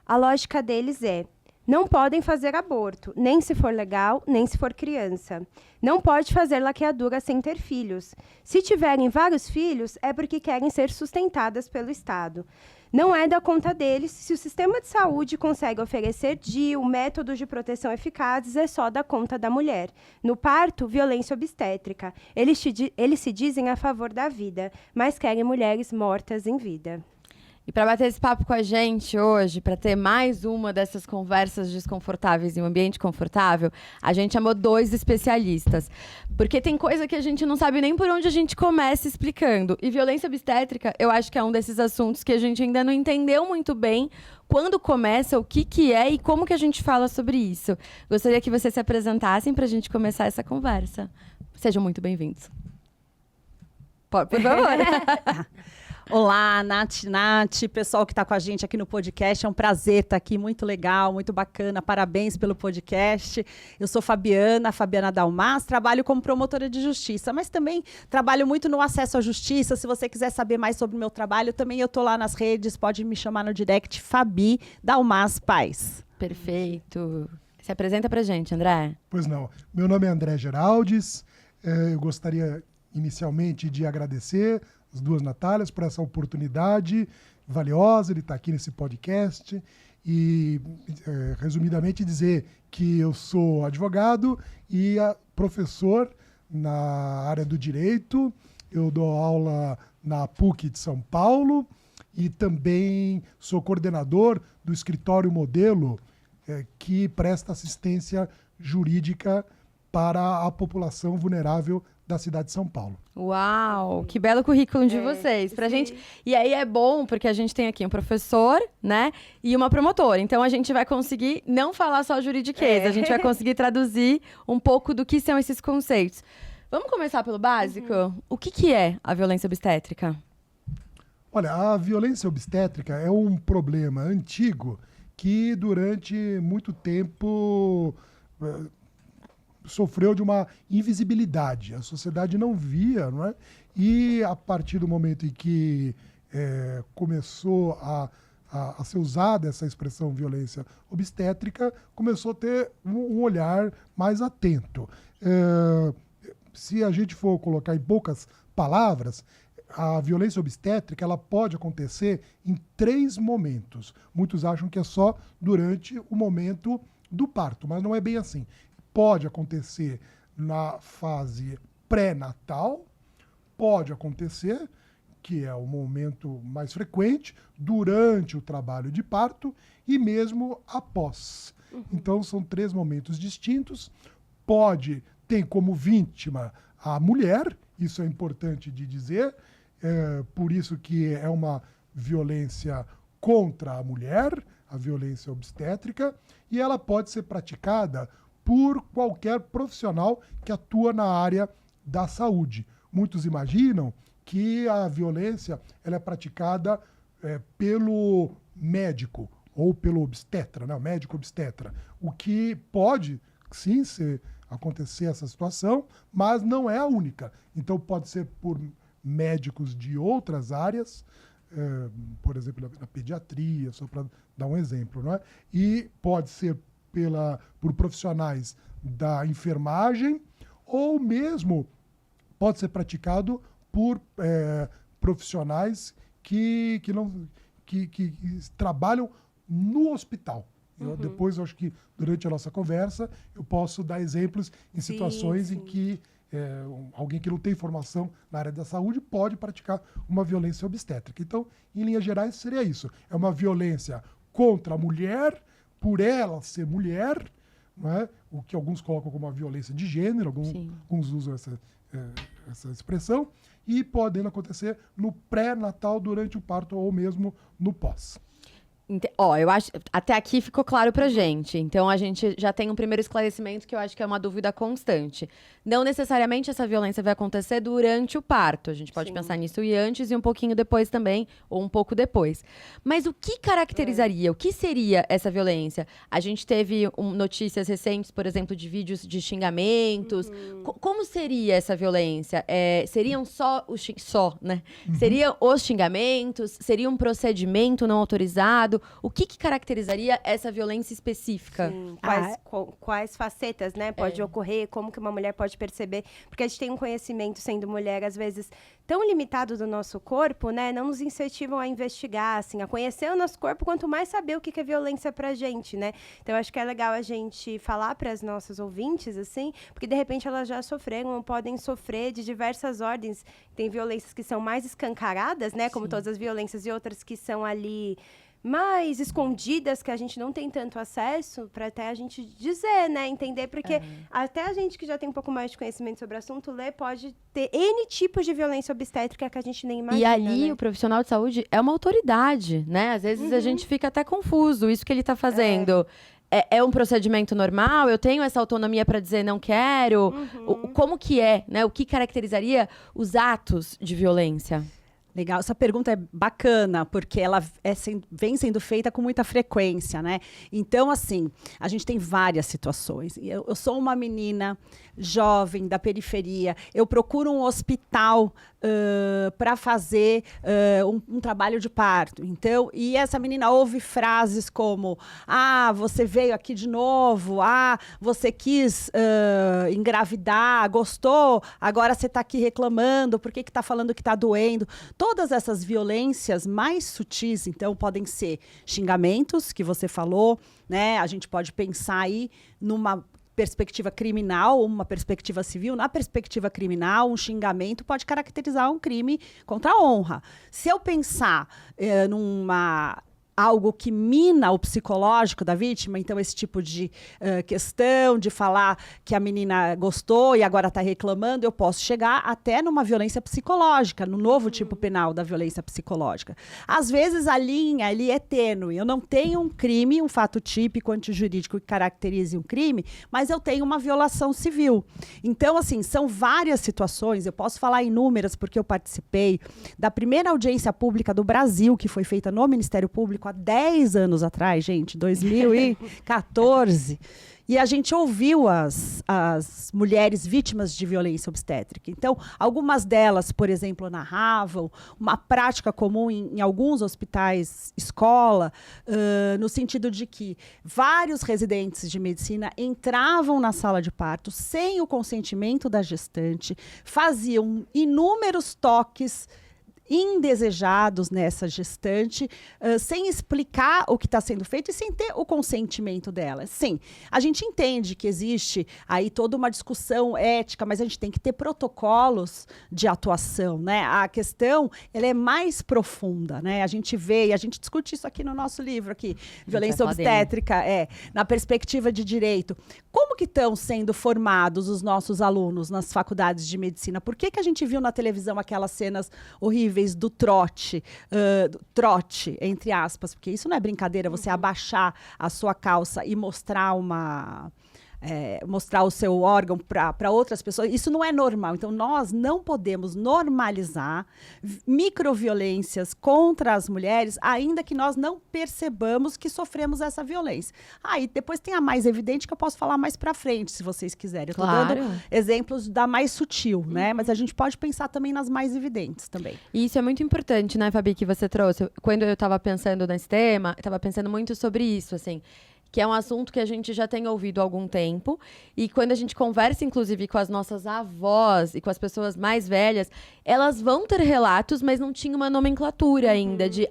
A lógica deles é: não podem fazer aborto, nem se for legal, nem se for criança. Não pode fazer laqueadura sem ter filhos. Se tiverem vários filhos, é porque querem ser sustentadas pelo Estado. Não é da conta deles. Se o sistema de saúde consegue oferecer DIU, métodos de proteção eficazes, é só da conta da mulher. No parto, violência obstétrica. Eles se dizem a favor da vida, mas querem mulheres mortas em vida. E para bater esse papo com a gente hoje, para ter mais uma dessas conversas desconfortáveis em um ambiente confortável, a gente chamou 2 especialistas. Porque tem coisa que a gente não sabe nem por onde a gente começa explicando. E violência obstétrica, eu acho que é um desses assuntos que a gente ainda não entendeu muito bem quando começa, o que é e como que a gente fala sobre isso. Gostaria que vocês se apresentassem para a gente começar essa conversa. Sejam muito bem-vindos. Por favor. Olá, Nath, pessoal que está com a gente aqui no podcast, é um prazer estar aqui, muito legal, muito bacana, parabéns pelo podcast. Eu sou Fabiana Dalmas, trabalho como promotora de justiça, mas também trabalho muito no acesso à justiça. Se você quiser saber mais sobre o meu trabalho, também eu estou lá nas redes, pode me chamar no direct, Fabi Dalmas Paz. Perfeito. Se apresenta pra gente, André. Pois não, meu nome é André Geraldes, eu gostaria inicialmente de agradecer as 2 Natálias por essa oportunidade valiosa de estar aqui nesse podcast e, resumidamente, dizer que eu sou advogado e professor na área do direito. Eu dou aula na PUC de São Paulo e também sou coordenador do escritório modelo que presta assistência jurídica para a população vulnerável da cidade de São Paulo. Uau, que belo currículo de vocês. Pra gente. E aí é bom, porque a gente tem aqui um professor, né? E uma promotora. Então a gente vai conseguir não falar só juridiquês, a gente vai conseguir traduzir um pouco do que são esses conceitos. Vamos começar pelo básico? O que é a violência obstétrica? Olha, a violência obstétrica é um problema antigo que durante muito tempo sofreu de uma invisibilidade. A sociedade não via, não é? E a partir do momento em que começou a ser usada essa expressão violência obstétrica, começou a ter um olhar mais atento. Se a gente for colocar em poucas palavras, a violência obstétrica ela pode acontecer em 3 momentos. Muitos acham que é só durante o momento do parto, mas não é bem assim. Pode acontecer na fase pré-natal, pode acontecer, que é o momento mais frequente, durante o trabalho de parto e mesmo após. Então, são 3 momentos distintos. Tem como vítima a mulher, isso é importante de dizer, por isso que é uma violência contra a mulher, a violência obstétrica, e ela pode ser praticada por qualquer profissional que atua na área da saúde. Muitos imaginam que a violência ela é praticada pelo médico ou pelo obstetra, né? O médico obstetra. O que pode, sim, acontecer essa situação, mas não é a única. Então, pode ser por médicos de outras áreas, por exemplo, na pediatria, só para dar um exemplo, não é? E pode ser por profissionais da enfermagem ou mesmo pode ser praticado por profissionais que trabalham no hospital. Depois, eu acho que durante a nossa conversa, eu posso dar exemplos em situações em que alguém que não tem formação na área da saúde pode praticar uma violência obstétrica. Então, em linhas gerais, seria isso. É uma violência contra a mulher, por ela ser mulher, não é? O que alguns colocam como uma violência de gênero, alguns usam essa expressão, e podendo acontecer no pré-natal, durante o parto ou mesmo no pós. Eu acho até aqui ficou claro pra gente. Então a gente já tem um primeiro esclarecimento que eu acho que é uma dúvida constante. Não necessariamente essa violência vai acontecer durante o parto. A gente pode pensar nisso e antes e um pouquinho depois também, ou um pouco depois. Mas o que caracterizaria, o que seria essa violência? A gente teve notícias recentes, por exemplo, de vídeos de xingamentos. Como seria essa violência? Seriam só, né? Seriam os xingamentos? Seria um procedimento não autorizado? passado, o que caracterizaria essa violência específica? Sim, quais facetas, né, pode ocorrer, como que uma mulher pode perceber, porque a gente tem um conhecimento, sendo mulher, às vezes, tão limitado do nosso corpo, né, não nos incentivam a investigar, assim, a conhecer o nosso corpo, quanto mais saber o que é violência pra gente, né. Então, acho que é legal a gente falar para as nossas ouvintes, assim, porque, de repente, elas já sofreram ou podem sofrer de diversas ordens. Tem violências que são mais escancaradas, né, como todas as violências, e outras que são ali mais escondidas, que a gente não tem tanto acesso, para até a gente dizer, né, entender, porque até a gente que já tem um pouco mais de conhecimento sobre o assunto, pode ter N tipos de violência obstétrica que a gente nem imagina, e ali, né? o profissional de saúde é uma autoridade, né? Às vezes a gente fica até confuso, isso que ele tá fazendo. É um procedimento normal? Eu tenho essa autonomia para dizer não quero? Como que é, né? O que caracterizaria os atos de violência? Legal, essa pergunta é bacana, porque ela vem sendo feita com muita frequência, né? Então, assim, a gente tem várias situações. Eu sou uma menina jovem, da periferia, eu procuro um hospital para fazer um trabalho de parto. Então, e essa menina ouve frases como: ah, você veio aqui de novo, ah, você quis engravidar, gostou, agora você está aqui reclamando, por que está falando que está doendo? Todas essas violências mais sutis, então, podem ser xingamentos, que você falou, né? A gente pode pensar aí numa perspectiva criminal, uma perspectiva civil. Na perspectiva criminal, um xingamento pode caracterizar um crime contra a honra. Se eu pensar algo que mina o psicológico da vítima, então esse tipo de questão de falar que a menina gostou e agora está reclamando, eu posso chegar até numa violência psicológica, no novo tipo penal da violência psicológica. Às vezes a linha ali é tênue, eu não tenho um crime, um fato típico antijurídico que caracterize um crime, mas eu tenho uma violação civil. Então, assim, são várias situações, eu posso falar inúmeras porque eu participei da primeira audiência pública do Brasil, que foi feita no Ministério Público há 10 anos atrás, gente, 2014. E a gente ouviu as mulheres vítimas de violência obstétrica. Então, algumas delas, por exemplo, narravam uma prática comum em alguns hospitais escola, no sentido de que vários residentes de medicina entravam na sala de parto sem o consentimento da gestante, faziam inúmeros toques indesejados nessa gestante, sem explicar o que está sendo feito e sem ter o consentimento dela. Sim, a gente entende que existe aí toda uma discussão ética, mas a gente tem que ter protocolos de atuação, né? A questão, ela é mais profunda, né? A gente vê, e a gente discute isso aqui no nosso livro aqui, Violência Obstétrica, na perspectiva de direito. Como que estão sendo formados os nossos alunos nas faculdades de medicina? Por que a gente viu na televisão aquelas cenas horríveis do trote, entre aspas, porque isso não é brincadeira, você abaixar a sua calça e mostrar mostrar o seu órgão para outras pessoas, isso não é normal. Então, nós não podemos normalizar microviolências contra as mulheres, ainda que nós não percebamos que sofremos essa violência. E depois tem a mais evidente, que eu posso falar mais para frente, se vocês quiserem. Eu estou dando exemplos da mais sutil, né? Mas a gente pode pensar também nas mais evidentes também. E isso é muito importante, né, Fabi, que você trouxe. Quando eu estava pensando nesse tema, eu estava pensando muito sobre isso, assim, que é um assunto que a gente já tem ouvido há algum tempo. E quando a gente conversa, inclusive, com as nossas avós e com as pessoas mais velhas, elas vão ter relatos, mas não tinha uma nomenclatura ainda de,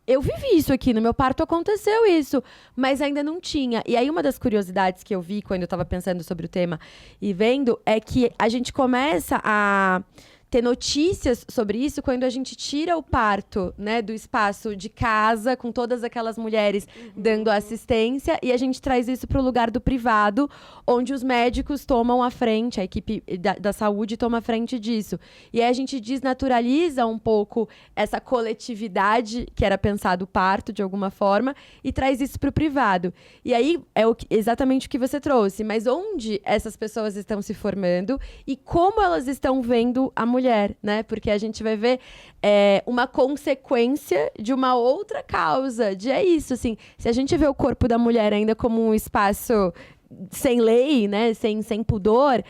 eu vivi isso aqui, no meu parto aconteceu isso, mas ainda não tinha. E aí, uma das curiosidades que eu vi quando eu estava pensando sobre o tema e vendo, é que a gente começa a ter notícias sobre isso quando a gente tira o parto, né, do espaço de casa, com todas aquelas mulheres dando assistência, e a gente traz isso para o lugar do privado, onde os médicos tomam a frente, a equipe da saúde toma a frente disso. E aí a gente desnaturaliza um pouco essa coletividade que era pensado o parto, de alguma forma, e traz isso para o privado. E aí é exatamente o que você trouxe, mas onde essas pessoas estão se formando e como elas estão vendo a mulher, né? Porque a gente vai ver uma consequência de uma outra causa. É isso, assim. Se a gente vê o corpo da mulher ainda como um espaço sem lei, né? Sem pudor,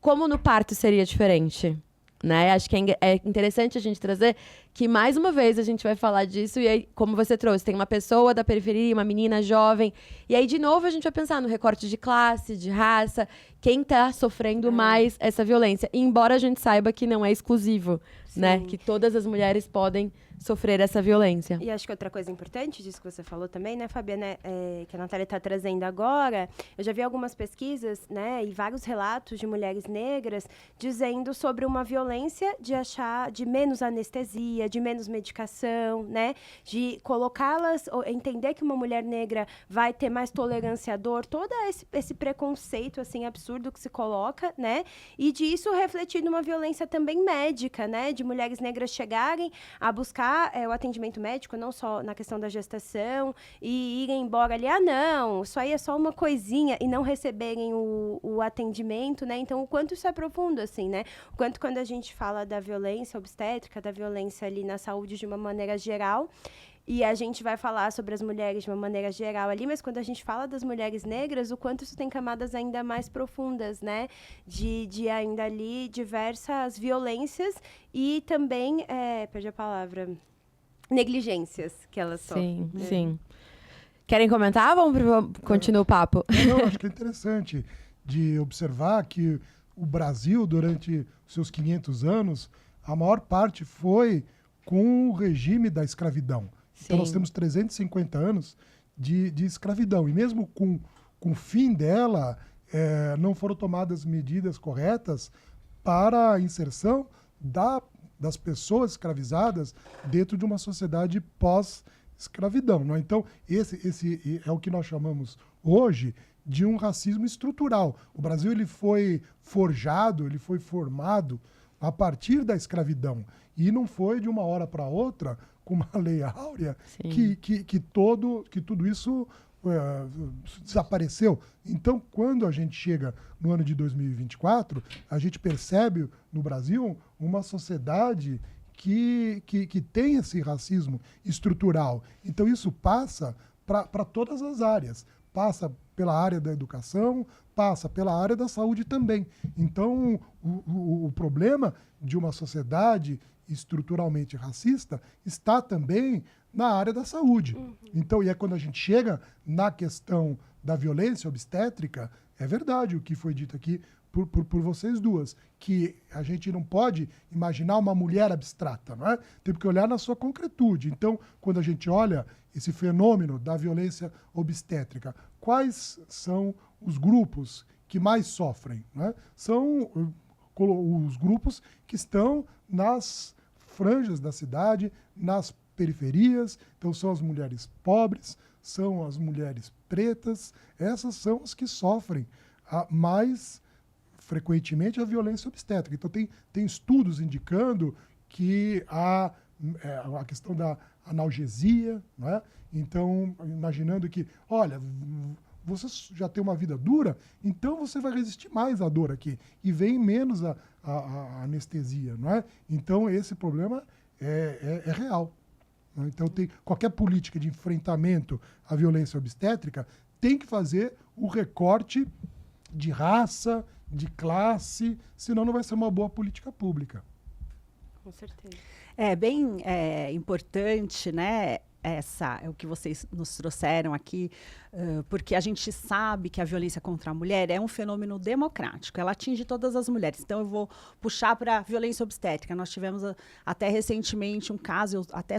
como no parto seria diferente? Né? Acho que é interessante a gente trazer que, mais uma vez, a gente vai falar disso, e aí, como você trouxe, tem uma pessoa da periferia, uma menina jovem, e aí, de novo, a gente vai pensar no recorte de classe, de raça, quem está sofrendo mais essa violência. E embora a gente saiba que não é exclusivo, né? Que todas as mulheres podem sofrer essa violência. E acho que outra coisa importante disso que você falou também, né, Fabiana, que a Natália está trazendo agora, eu já vi algumas pesquisas, né, e vários relatos de mulheres negras dizendo sobre uma violência de menos anestesia, de menos medicação, né, de colocá-las, entender que uma mulher negra vai ter mais tolerância à dor, todo esse preconceito, assim, absurdo que se coloca, né, e disso refletir numa violência também médica, né, de mulheres negras chegarem a buscar o atendimento médico, não só na questão da gestação, e irem embora ali, não, isso aí é só uma coisinha, e não receberem o atendimento, né? Então, o quanto isso é profundo, assim, né? O quanto quando a gente fala da violência obstétrica, da violência ali na saúde de uma maneira geral, e a gente vai falar sobre as mulheres de uma maneira geral ali, mas quando a gente fala das mulheres negras, o quanto isso tem camadas ainda mais profundas, né? De ainda ali diversas violências e também, perdi a palavra, negligências que elas sofrem. Sim, sim. Querem comentar? Vamos continuar o papo. Não, acho que é interessante de observar que o Brasil, durante os seus 500 anos, a maior parte foi com o regime da escravidão. Então, nós temos 350 anos de escravidão. E mesmo com o fim dela, não foram tomadas medidas corretas para a inserção das pessoas escravizadas dentro de uma sociedade pós-escravidão. Né? Então, esse é o que nós chamamos hoje de um racismo estrutural. O Brasil ele foi forjado, ele foi formado a partir da escravidão. E não foi de uma hora para outra, com uma lei áurea, que tudo isso desapareceu. Então, quando a gente chega no ano de 2024, a gente percebe no Brasil uma sociedade que tem esse racismo estrutural. Então, isso passa para todas as áreas. Passa pela área da educação, passa pela área da saúde também. Então, o problema de uma sociedade estruturalmente racista está também na área da saúde. Então, e é quando a gente chega na questão da violência obstétrica, é verdade o que foi dito aqui por vocês duas, que a gente não pode imaginar uma mulher abstrata, não é? Tem que olhar na sua concretude. Então, quando a gente olha esse fenômeno da violência obstétrica, quais são os grupos que mais sofrem? Não é? São os grupos que estão nas franjas da cidade, nas periferias. Então, são as mulheres pobres, são as mulheres pretas, essas são as que sofrem mais frequentemente a violência obstétrica. Então, tem estudos indicando que a questão da analgesia, não é? Então, imaginando que, olha, você já tem uma vida dura, então você vai resistir mais à dor aqui. E vem menos a anestesia, não é? Então, esse problema é real. Não é? Então, qualquer política de enfrentamento à violência obstétrica tem que fazer o recorte de raça, de classe, senão não vai ser uma boa política pública. Com certeza. É bem importante, né? É o que vocês nos trouxeram aqui, porque a gente sabe que a violência contra a mulher é um fenômeno democrático, ela atinge todas as mulheres. Então, eu vou puxar para a violência obstétrica. Nós tivemos até recentemente um caso, eu até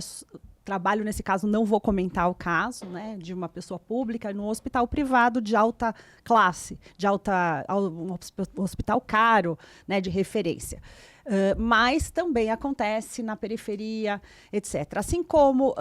trabalho nesse caso, não vou comentar o caso, né, de uma pessoa pública no hospital privado de alta classe, um hospital caro, né, de referência. Mas também acontece na periferia, etc. Assim como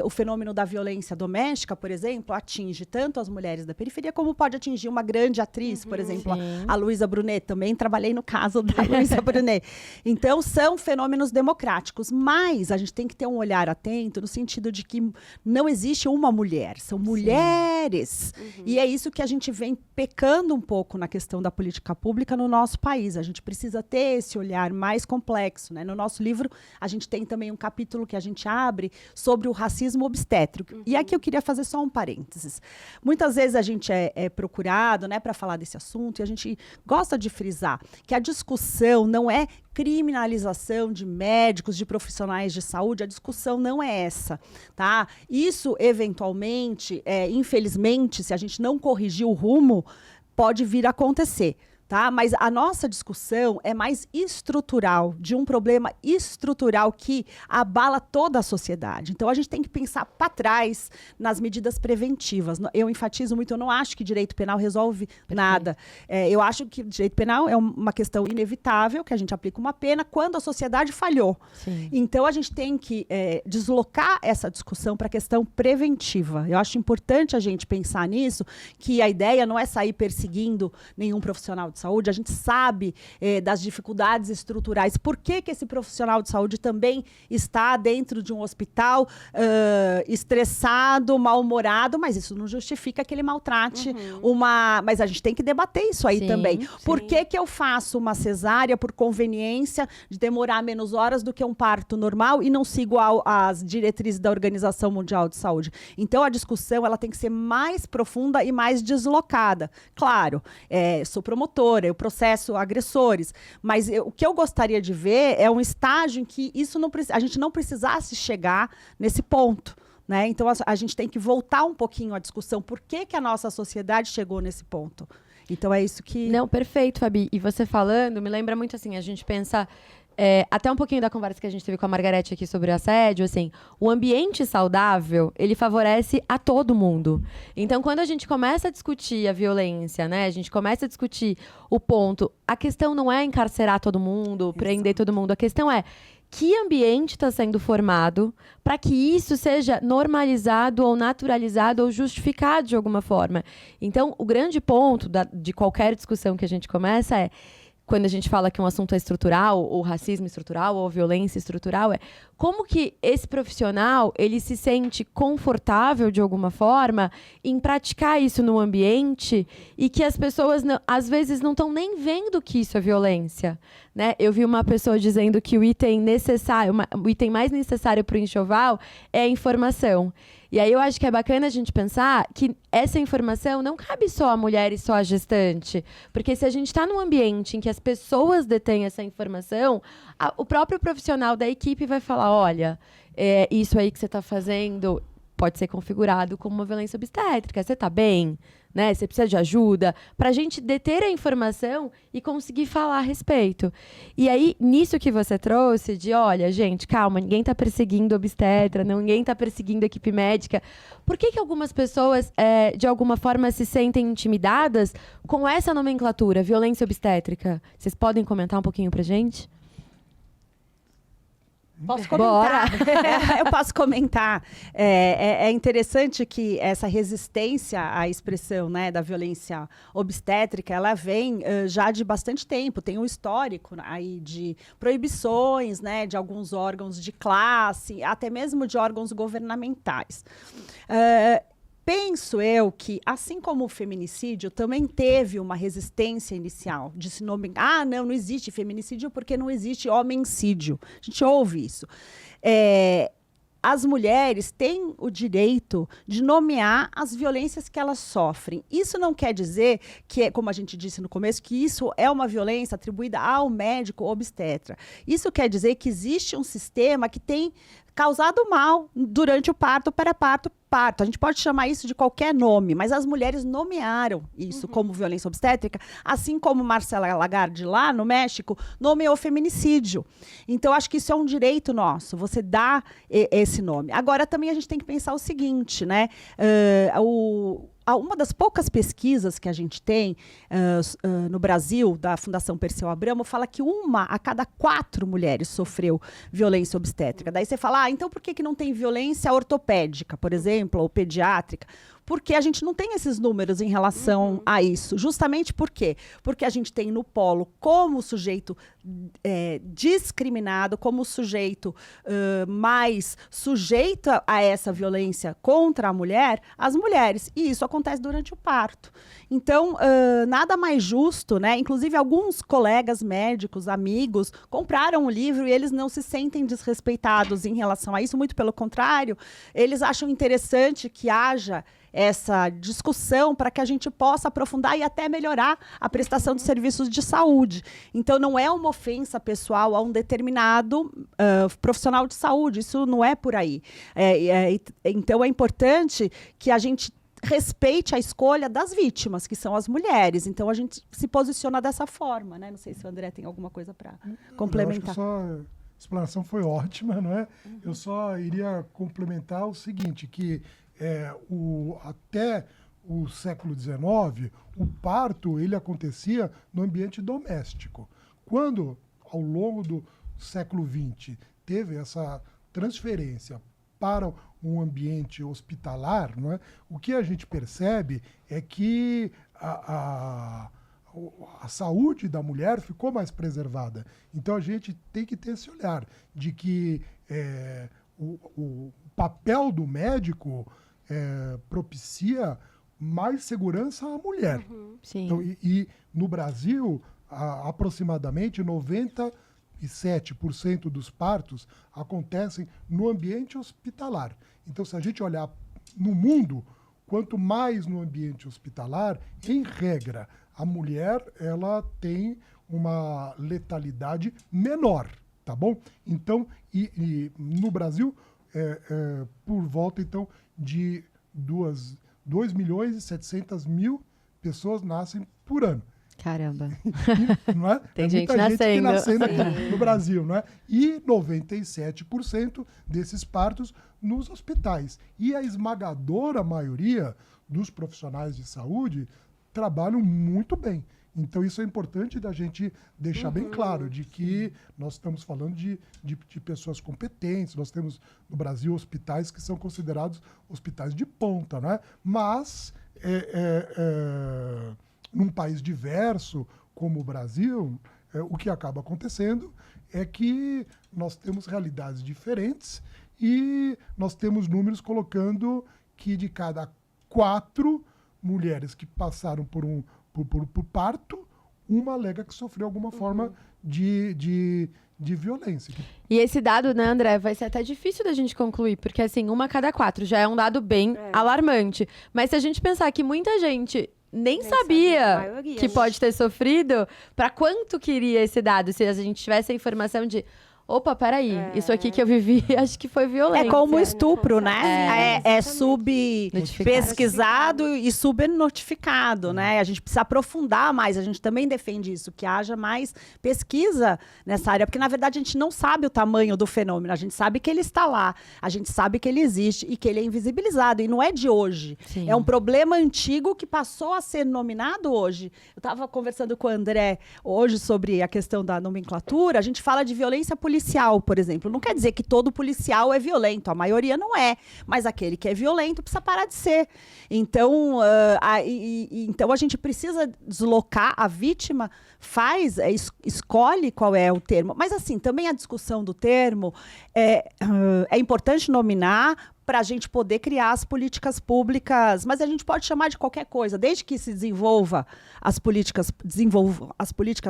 o fenômeno da violência doméstica, por exemplo, atinge tanto as mulheres da periferia, como pode atingir uma grande atriz, por exemplo, a Luísa Brunet. Também trabalhei no caso da Luísa Brunet. Então, são fenômenos democráticos, mas a gente tem que ter um olhar atento no sentido de que não existe uma mulher, são mulheres. E é isso que a gente vem pecando um pouco na questão da política pública no nosso país. A gente precisa ter esse olhar mais complexo, né? No nosso livro, a gente tem também um capítulo que a gente abre sobre o racismo obstétrico. E aqui eu queria fazer só um parênteses. Muitas vezes a gente é procurado, né, para falar desse assunto, e a gente gosta de frisar que a discussão não é criminalização de médicos, de profissionais de saúde, a discussão não é essa, tá? Isso, eventualmente, infelizmente, se a gente não corrigir o rumo, pode vir a acontecer. Tá? Mas a nossa discussão é mais estrutural, de um problema estrutural que abala toda a sociedade. Então, a gente tem que pensar para trás nas medidas preventivas. Eu enfatizo muito, eu não acho que direito penal resolve nada. Eu acho que direito penal é uma questão inevitável, que a gente aplica uma pena quando a sociedade falhou. Sim. Então, a gente tem que deslocar essa discussão para a questão preventiva. Eu acho importante a gente pensar nisso, que a ideia não é sair perseguindo nenhum profissional de saúde, a gente sabe das dificuldades estruturais. Por que esse profissional de saúde também está dentro de um hospital estressado, mal-humorado, mas isso não justifica que ele maltrate Mas a gente tem que debater isso aí também. Por que eu faço uma cesárea por conveniência de demorar menos horas do que um parto normal e não sigo as diretrizes da Organização Mundial de Saúde? Então, a discussão ela tem que ser mais profunda e mais deslocada. Claro, sou promotora, eu processo agressores, mas o que eu gostaria de ver é um estágio em que a gente não precisasse chegar nesse ponto. Né? Então, a gente tem que voltar um pouquinho à discussão. Por que a nossa sociedade chegou nesse ponto? Então, é isso que... Não, perfeito, Fabi. E você falando, me lembra muito assim, a gente pensa... até um pouquinho da conversa que a gente teve com a Margarete aqui sobre assédio, assim, o ambiente saudável, ele favorece a todo mundo. Então, quando a gente começa a discutir a violência, né, a gente começa a discutir o ponto, a questão não é encarcerar todo mundo, prender todo mundo, a questão é que ambiente está sendo formado para que isso seja normalizado ou naturalizado ou justificado de alguma forma. Então, o grande ponto de qualquer discussão que a gente começa é quando a gente fala que um assunto é estrutural, ou racismo estrutural, ou violência estrutural, como que esse profissional, ele se sente confortável, de alguma forma, em praticar isso no ambiente e que as pessoas, às vezes, não estão nem vendo que isso é violência. Né? Eu vi uma pessoa dizendo que o item necessário, o item mais necessário para o enxoval é a informação. E aí eu acho que é bacana a gente pensar que essa informação não cabe só à mulher e só à gestante. Porque se a gente está num ambiente em que as pessoas detêm essa informação, o próprio profissional da equipe vai falar, olha, isso aí que você está fazendo pode ser configurado como uma violência obstétrica. Você está bem? Né? Você precisa de ajuda, para a gente deter a informação e conseguir falar a respeito. E aí, nisso que você trouxe, de olha, gente, calma, ninguém está perseguindo obstetra, ninguém está perseguindo equipe médica. Por que algumas pessoas, de alguma forma, se sentem intimidadas com essa nomenclatura, violência obstétrica? Vocês podem comentar um pouquinho pra gente? Posso comentar? Eu posso comentar. É interessante que essa resistência à expressão, né, da violência obstétrica, ela vem já de bastante tempo. Tem um histórico aí de proibições, né, de alguns órgãos de classe, até mesmo de órgãos governamentais. Penso eu que, assim como o feminicídio, também teve uma resistência inicial de se nomear. Não existe feminicídio porque não existe homencídio. A gente ouve isso. As mulheres têm o direito de nomear as violências que elas sofrem. Isso não quer dizer que, como a gente disse no começo, que isso é uma violência atribuída ao médico obstetra. Isso quer dizer que existe um sistema que tem causado mal durante o parto, pré-parto, parto. A gente pode chamar isso de qualquer nome, mas as mulheres nomearam isso como violência obstétrica, assim como Marcela Lagarde, lá no México, nomeou feminicídio. Então, acho que isso é um direito nosso, você dá esse nome. Agora, também a gente tem que pensar o seguinte, né? Uma das poucas pesquisas que a gente tem no Brasil, da Fundação Perseu Abramo, fala que 1 a cada 4 mulheres sofreu violência obstétrica. Daí você fala, então por que não tem violência ortopédica, por exemplo, ou pediátrica? porque a gente não tem esses números em relação a isso. Justamente por quê? Porque a gente tem no polo como sujeito discriminado, como sujeito mais sujeito a essa violência contra a mulher, as mulheres. E isso acontece durante o parto. Então, nada mais justo, né? Inclusive, alguns colegas médicos, amigos, compraram o livro e eles não se sentem desrespeitados em relação a isso. Muito pelo contrário, eles acham interessante que haja essa discussão para que a gente possa aprofundar e até melhorar a prestação de serviços de saúde. Então, não é uma ofensa pessoal a um determinado profissional de saúde, isso não é por aí. Então, é importante que a gente respeite a escolha das vítimas, que são as mulheres. Então, a gente se posiciona dessa forma, né? Não sei se o André tem alguma coisa para complementar. A explanação foi ótima, não é? Eu só iria complementar o seguinte, que até o século XIX, o parto ele acontecia no ambiente doméstico. Quando, ao longo do século XX, teve essa transferência para um ambiente hospitalar, não é? O que a gente percebe é que a saúde da mulher ficou mais preservada. Então, a gente tem que ter esse olhar de que o papel do médico propicia mais segurança à mulher. Sim. Então, e no Brasil, aproximadamente 97% dos partos acontecem no ambiente hospitalar. Então, se a gente olhar no mundo, quanto mais no ambiente hospitalar, em regra, a mulher ela tem uma letalidade menor, tá bom? Então, e no Brasil, por volta, então, de 2.700.000 pessoas nascem por ano. Caramba. Não é? Tem gente muita gente que nascendo. nascendo no Brasil, não é? E 97% desses partos nos hospitais. E a esmagadora maioria dos profissionais de saúde trabalham muito bem. Então, isso é importante da gente deixar bem claro, de que nós estamos falando de pessoas competentes, nós temos no Brasil hospitais que são considerados hospitais de ponta, não é? Mas, num país diverso como o Brasil, o que acaba acontecendo é que nós temos realidades diferentes e nós temos números colocando que de cada 4 mulheres que passaram por parto, uma alega que sofreu alguma forma de violência. E esse dado, né, André, vai ser até difícil da gente concluir, porque assim, 1 a cada 4 já é um dado bem alarmante. Mas se a gente pensar que muita gente nem sabia que pode ter sofrido, para quanto queria esse dado se a gente tivesse a informação de opa, peraí, isso aqui que eu vivi, acho que foi violência. É como estupro, né? É sub-pesquisado e subnotificado, né? A gente precisa aprofundar mais, a gente também defende isso, que haja mais pesquisa nessa área, porque, na verdade, a gente não sabe o tamanho do fenômeno, a gente sabe que ele está lá, a gente sabe que ele existe e que ele é invisibilizado, e não é de hoje. Sim. É um problema antigo que passou a ser nominado hoje. Eu estava conversando com o André hoje sobre a questão da nomenclatura, a gente fala de violência policial, por exemplo. Não quer dizer que todo policial é violento, a maioria não é, mas aquele que é violento precisa parar de ser. Então, então a gente precisa deslocar a vítima, escolhe qual é o termo. Mas assim, também a discussão do termo é importante nominar para a gente poder criar as políticas públicas, mas a gente pode chamar de qualquer coisa, desde que se desenvolva as políticas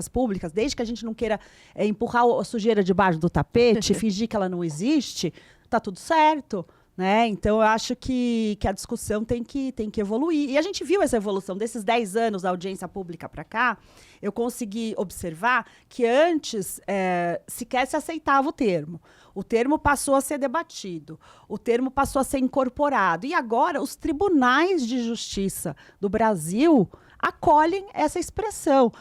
públicas, desde que a gente não queira empurrar a sujeira debaixo do tapete, fingir que ela não existe, tá tudo certo. Né? Então, eu acho que a discussão tem que evoluir. E a gente viu essa evolução. Desses 10 anos da audiência pública para cá, eu consegui observar que antes sequer se aceitava o termo. O termo passou a ser debatido. O termo passou a ser incorporado. E agora, os tribunais de justiça do Brasil acolhem essa expressão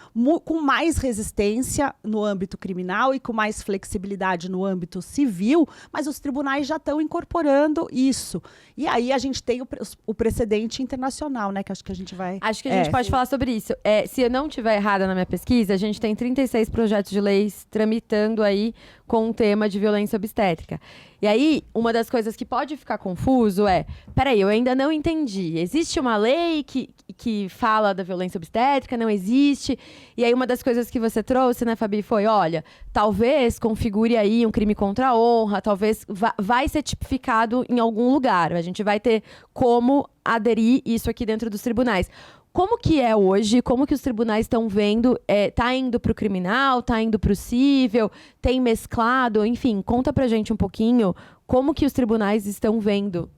com mais resistência no âmbito criminal e com mais flexibilidade no âmbito civil, mas os tribunais já estão incorporando isso. E aí a gente tem o precedente internacional, né? Que acho que a gente vai... Acho que a gente pode falar sobre isso. Se eu não estiver errada na minha pesquisa, a gente tem 36 projetos de leis tramitando aí com o tema de violência obstétrica. E aí, uma das coisas que pode ficar confuso é, peraí, eu ainda não entendi. Existe uma lei que fala da violência obstétrica? Não existe? E aí, uma das coisas que você trouxe, né, Fabi, foi, olha, talvez configure aí um crime contra a honra, talvez vai ser tipificado em algum lugar. A gente vai ter como aderir isso aqui dentro dos tribunais. Como que é hoje? Como que os tribunais estão vendo? Tá indo para o criminal? Tá indo para o cível? Tem mesclado? Enfim, conta pra gente um pouquinho como que os tribunais estão vendo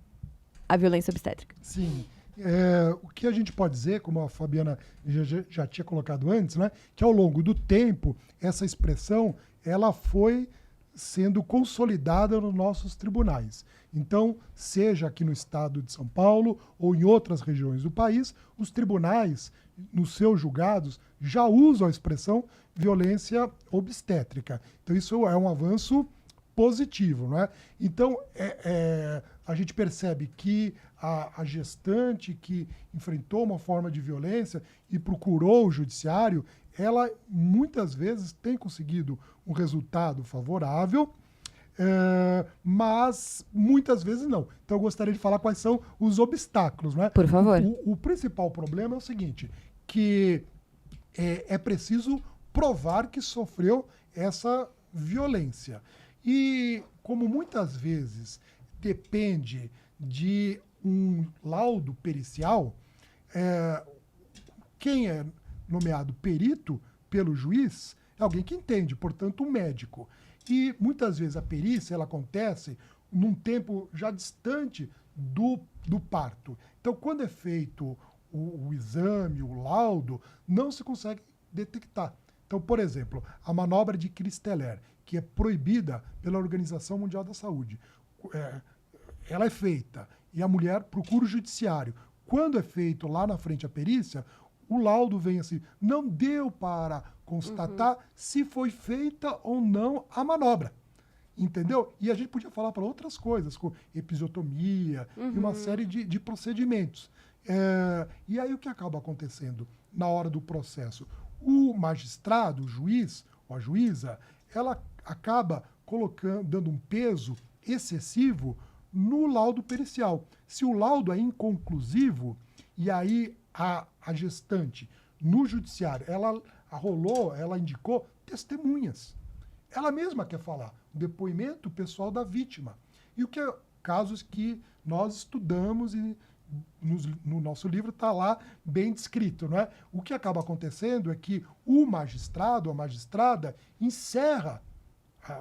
a violência obstétrica. Sim. O que a gente pode dizer, como a Fabiana já tinha colocado antes, né, que ao longo do tempo, essa expressão ela foi sendo consolidada nos nossos tribunais. Então, seja aqui no estado de São Paulo ou em outras regiões do país, os tribunais, nos seus julgados, já usam a expressão violência obstétrica. Então, isso é um avanço positivo, não é? Então, a gente percebe que a gestante que enfrentou uma forma de violência e procurou o judiciário, ela muitas vezes tem conseguido um resultado favorável, mas muitas vezes não. Então eu gostaria de falar quais são os obstáculos, né? Por favor. O principal problema é o seguinte, que é preciso provar que sofreu essa violência. E como muitas vezes depende de um laudo pericial, quem é nomeado perito pelo juiz é alguém que entende, portanto, um médico. E muitas vezes a perícia ela acontece num tempo já distante do parto. Então, quando é feito o exame, o laudo, não se consegue detectar. Então, por exemplo, a manobra de Christeler, que é proibida pela Organização Mundial da Saúde, ela é feita e a mulher procura o judiciário. Quando é feito lá na frente a perícia, o laudo vem assim, não deu para constatar se foi feita ou não a manobra. Entendeu? E a gente podia falar para outras coisas, com episiotomia e uma série de procedimentos. E aí o que acaba acontecendo na hora do processo? O magistrado, o juiz ou a juíza, ela acaba dando um peso excessivo no laudo pericial. Se o laudo é inconclusivo, e aí a gestante, no judiciário, ela indicou testemunhas. Ela mesma quer falar, o depoimento pessoal da vítima. E o que é casos que nós estudamos e no nosso livro está lá bem descrito, não é? O que acaba acontecendo é que o magistrado, a magistrada, encerra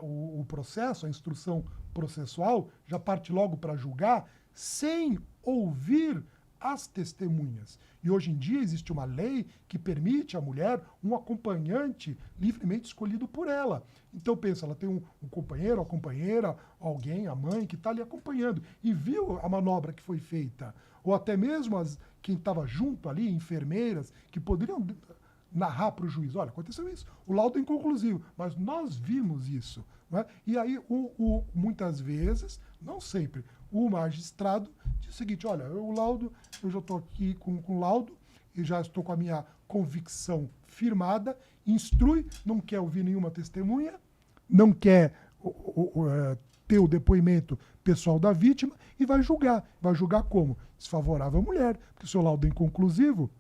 o processo, a instrução processual, já parte logo para julgar, sem ouvir as testemunhas. E hoje em dia existe uma lei que permite à mulher um acompanhante livremente escolhido por ela. Então pensa, ela tem um companheiro, a companheira, alguém, a mãe que está ali acompanhando e viu a manobra que foi feita. Ou até mesmo quem estava junto ali, enfermeiras, que poderiam narrar para o juiz, olha, aconteceu isso, o laudo é inconclusivo, mas nós vimos isso. Não é? E aí, muitas vezes, não sempre, o magistrado diz o seguinte, olha, o laudo, eu já estou aqui com o laudo, e já estou com a minha convicção firmada, instrui, não quer ouvir nenhuma testemunha, não quer ter o depoimento pessoal da vítima e vai julgar. Vai julgar como? Desfavorável à mulher, porque o seu laudo é inconclusivo.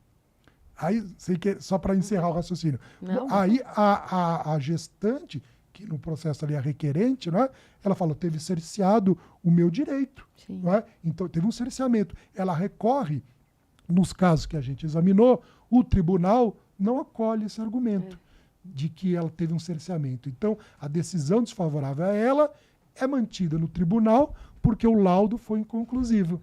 Aí, só para encerrar o raciocínio, aí a gestante, que no processo ali é requerente, não é? Ela fala, teve cerceado o meu direito. Não é? Então, teve um cerceamento. Ela recorre, nos casos que a gente examinou, o tribunal não acolhe esse argumento de que ela teve um cerceamento. Então, a decisão desfavorável a ela é mantida no tribunal porque o laudo foi inconclusivo.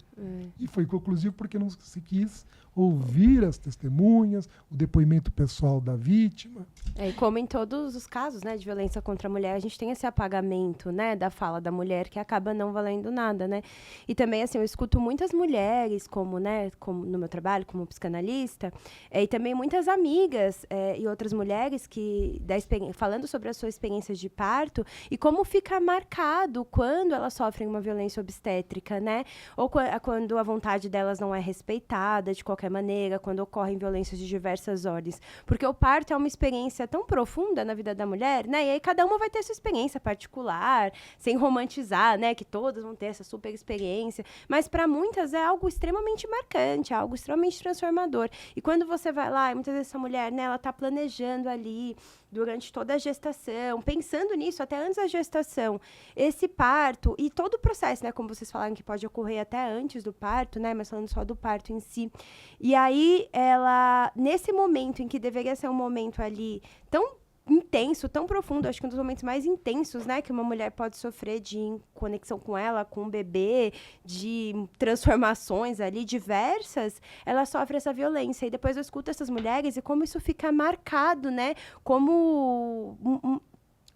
E foi inconclusivo porque não se quis ouvir as testemunhas, o depoimento pessoal da vítima. E como em todos os casos, né, de violência contra a mulher, a gente tem esse apagamento, né, da fala da mulher que acaba não valendo nada, né? E também, assim, eu escuto muitas mulheres, como no meu trabalho, como psicanalista, e também muitas amigas e outras mulheres que, falando sobre a sua experiência de parto e como fica marcado quando elas sofrem uma violência obstétrica, né? Ou quando a vontade delas não é respeitada de qualquer maneira, quando ocorrem violências de diversas ordens. Porque o parto é uma experiência tão profunda na vida da mulher, né? E aí cada uma vai ter sua experiência particular, sem romantizar, né? Que todas vão ter essa super experiência. Mas para muitas é algo extremamente marcante, é algo extremamente transformador. E quando você vai lá, e muitas vezes essa mulher, né? Ela tá planejando ali, durante toda a gestação, pensando nisso até antes da gestação, esse parto e todo o processo, né, como vocês falaram que pode ocorrer até antes do parto, né, mas falando só do parto em si. E aí ela, nesse momento em que deveria ser um momento ali tão intenso, tão profundo, acho que um dos momentos mais intensos, né, que uma mulher pode sofrer de conexão com ela, com o bebê, de transformações ali diversas, ela sofre essa violência. E depois eu escuto essas mulheres e como isso fica marcado, né, como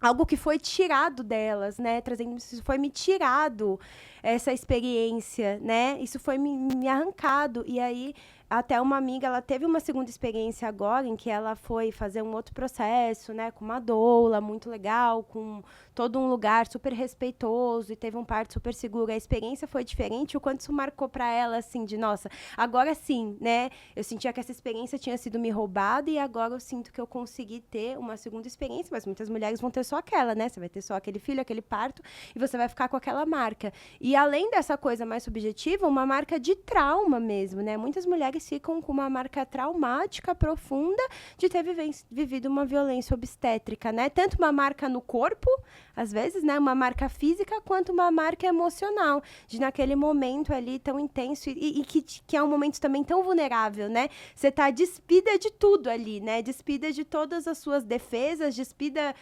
algo que foi tirado delas, né, trazendo, isso foi me tirado, essa experiência, né, isso foi me arrancado. E aí até uma amiga, ela teve uma segunda experiência agora, em que ela foi fazer um outro processo, né, com uma doula muito legal, com todo um lugar super respeitoso, e teve um parto super seguro. A experiência foi diferente, o quanto isso marcou para ela, assim, de, nossa, agora sim, né, eu sentia que essa experiência tinha sido me roubada, e agora eu sinto que eu consegui ter uma segunda experiência, mas muitas mulheres vão ter só aquela, né, você vai ter só aquele filho, aquele parto, e você vai ficar com aquela marca. E além dessa coisa mais subjetiva, uma marca de trauma mesmo, né, muitas mulheres ficam com uma marca traumática profunda de ter vivido uma violência obstétrica, né? Tanto uma marca no corpo, às vezes, né? Uma marca física, quanto uma marca emocional, de naquele momento ali tão intenso e que é um momento também tão vulnerável, né? Você tá despida de tudo ali, né? Despida de todas as suas defesas, despida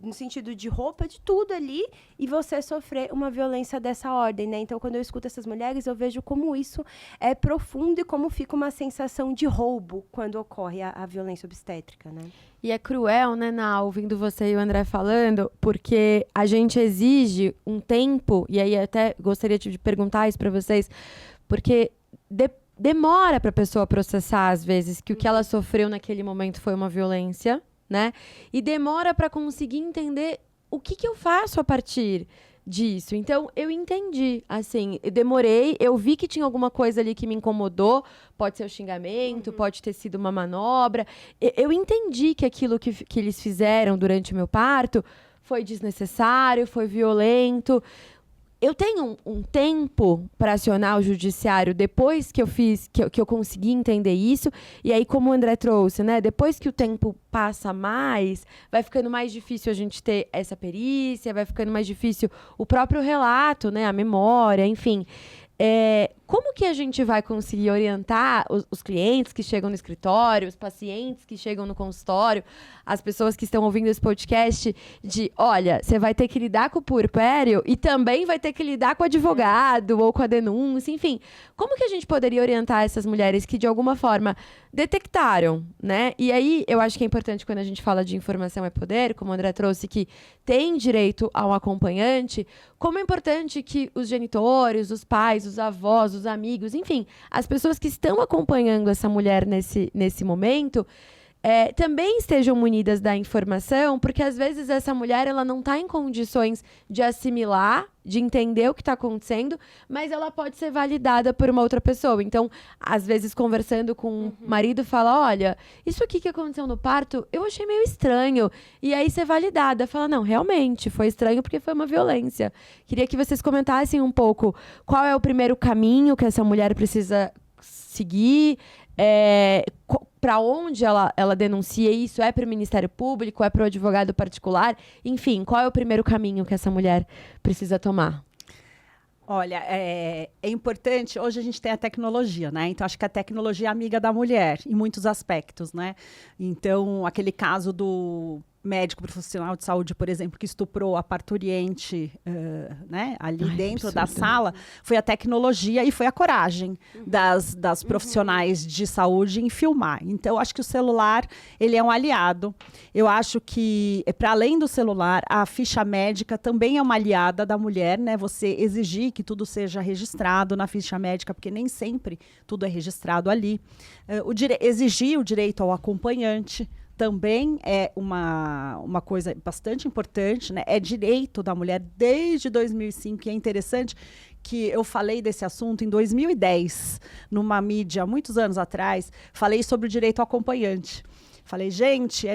no sentido de roupa, de tudo ali, e você sofrer uma violência dessa ordem, né? Então, quando eu escuto essas mulheres, eu vejo como isso é profundo e como fica uma sensação de roubo quando ocorre a violência obstétrica, né? E é cruel, né, Ná, ouvindo você e o André falando, porque a gente exige um tempo, e aí até gostaria de perguntar isso para vocês, porque demora para a pessoa processar, às vezes, que o que ela sofreu naquele momento foi uma violência, né? E demora para conseguir entender o que eu faço a partir disso. Então, eu entendi, assim, eu demorei, eu vi que tinha alguma coisa ali que me incomodou, pode ser o xingamento, pode ter sido uma manobra, eu entendi que aquilo que eles fizeram durante o meu parto foi desnecessário, foi violento. Eu tenho um tempo para acionar o judiciário depois que eu fiz, que eu consegui entender isso. E aí, como o André trouxe, né? Depois que o tempo passa mais, vai ficando mais difícil a gente ter essa perícia, vai ficando mais difícil o próprio relato, né? A memória, enfim. Como que a gente vai conseguir orientar os clientes que chegam no escritório, os pacientes que chegam no consultório, as pessoas que estão ouvindo esse podcast, de, olha, você vai ter que lidar com o puerpério e também vai ter que lidar com o advogado ou com a denúncia, enfim. Como que a gente poderia orientar essas mulheres que, de alguma forma, detectaram, né? E aí, eu acho que é importante, quando a gente fala de informação é poder, como o André trouxe, que tem direito ao acompanhante, como é importante que os genitores, os pais, os avós, os amigos, enfim, as pessoas que estão acompanhando essa mulher nesse momento, também estejam munidas da informação, porque às vezes essa mulher ela não está em condições de assimilar, de entender o que está acontecendo, mas ela pode ser validada por uma outra pessoa. Então, às vezes, conversando com o marido, fala, olha, isso aqui que aconteceu no parto, eu achei meio estranho. E aí, ser validada, fala, não, realmente, foi estranho porque foi uma violência. Queria que vocês comentassem um pouco qual é o primeiro caminho que essa mulher precisa seguir, para onde ela denuncia isso? É para o Ministério Público? É para o advogado particular? Enfim, qual é o primeiro caminho que essa mulher precisa tomar? Olha, é importante, hoje a gente tem a tecnologia, né? Então, acho que a tecnologia é amiga da mulher, em muitos aspectos, né? Então, aquele caso do médico profissional de saúde, por exemplo, que estuprou a parturiente, né, ali dentro da sala, foi a tecnologia e foi a coragem das profissionais de saúde em filmar. Então, acho que o celular, ele é um aliado. Eu acho que, para além do celular, a ficha médica também é uma aliada da mulher, né? Você exigir que tudo seja registrado na ficha médica, porque nem sempre tudo é registrado ali. Exigir o direito ao acompanhante também é uma coisa bastante importante, né? É direito da mulher desde 2005, e é interessante que eu falei desse assunto em 2010, numa mídia, muitos anos atrás, falei sobre o direito ao acompanhante. Falei, gente,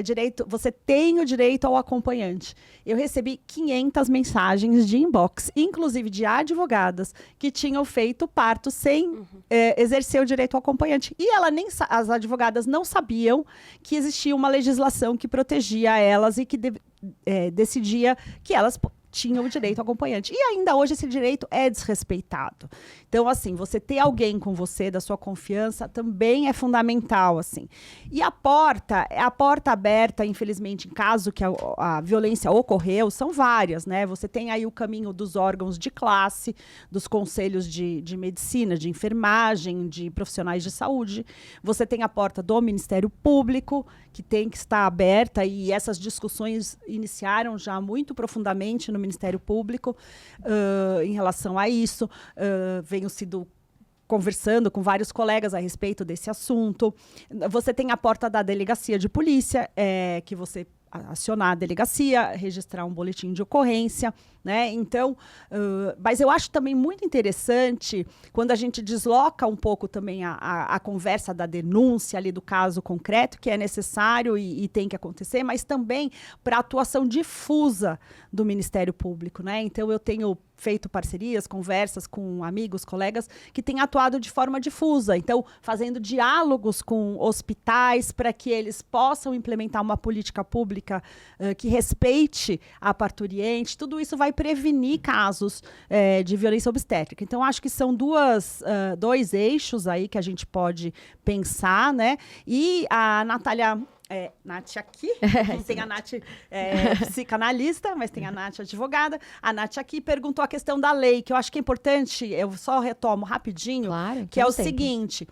você tem o direito ao acompanhante. Eu recebi 500 mensagens de inbox, inclusive de advogadas que tinham feito parto sem exercer o direito ao acompanhante. E as advogadas não sabiam que existia uma legislação que protegia elas e que decidia que elas tinham o direito ao acompanhante. E ainda hoje esse direito é desrespeitado. Então, assim, você ter alguém com você, da sua confiança, também é fundamental, assim. E a porta aberta, infelizmente, em caso que a violência ocorreu, são várias, né? Você tem aí o caminho dos órgãos de classe, dos conselhos de medicina, de enfermagem, de profissionais de saúde. Você tem a porta do Ministério Público, que tem que estar aberta, e essas discussões iniciaram já muito profundamente no Ministério Público em relação a isso. Venho sido conversando com vários colegas a respeito desse assunto. Você tem a porta da delegacia de polícia, que você acionar a delegacia, registrar um boletim de ocorrência, né? Então, mas eu acho também muito interessante quando a gente desloca um pouco também a conversa da denúncia ali do caso concreto, que é necessário e tem que acontecer, mas também para a atuação difusa do Ministério Público, né? Então, eu tenho feito parcerias, conversas com amigos, colegas que têm atuado de forma difusa. Então, fazendo diálogos com hospitais para que eles possam implementar uma política pública que respeite a parturiente. Tudo isso vai prevenir casos de violência obstétrica. Então, acho que são dois eixos aí que a gente pode pensar, né? E a Natália... Nath aqui, tem a Nath psicanalista, mas tem a Nath advogada. A Nath aqui perguntou a questão da lei, que eu acho que é importante, eu só retomo rapidinho, claro, que é o seguinte...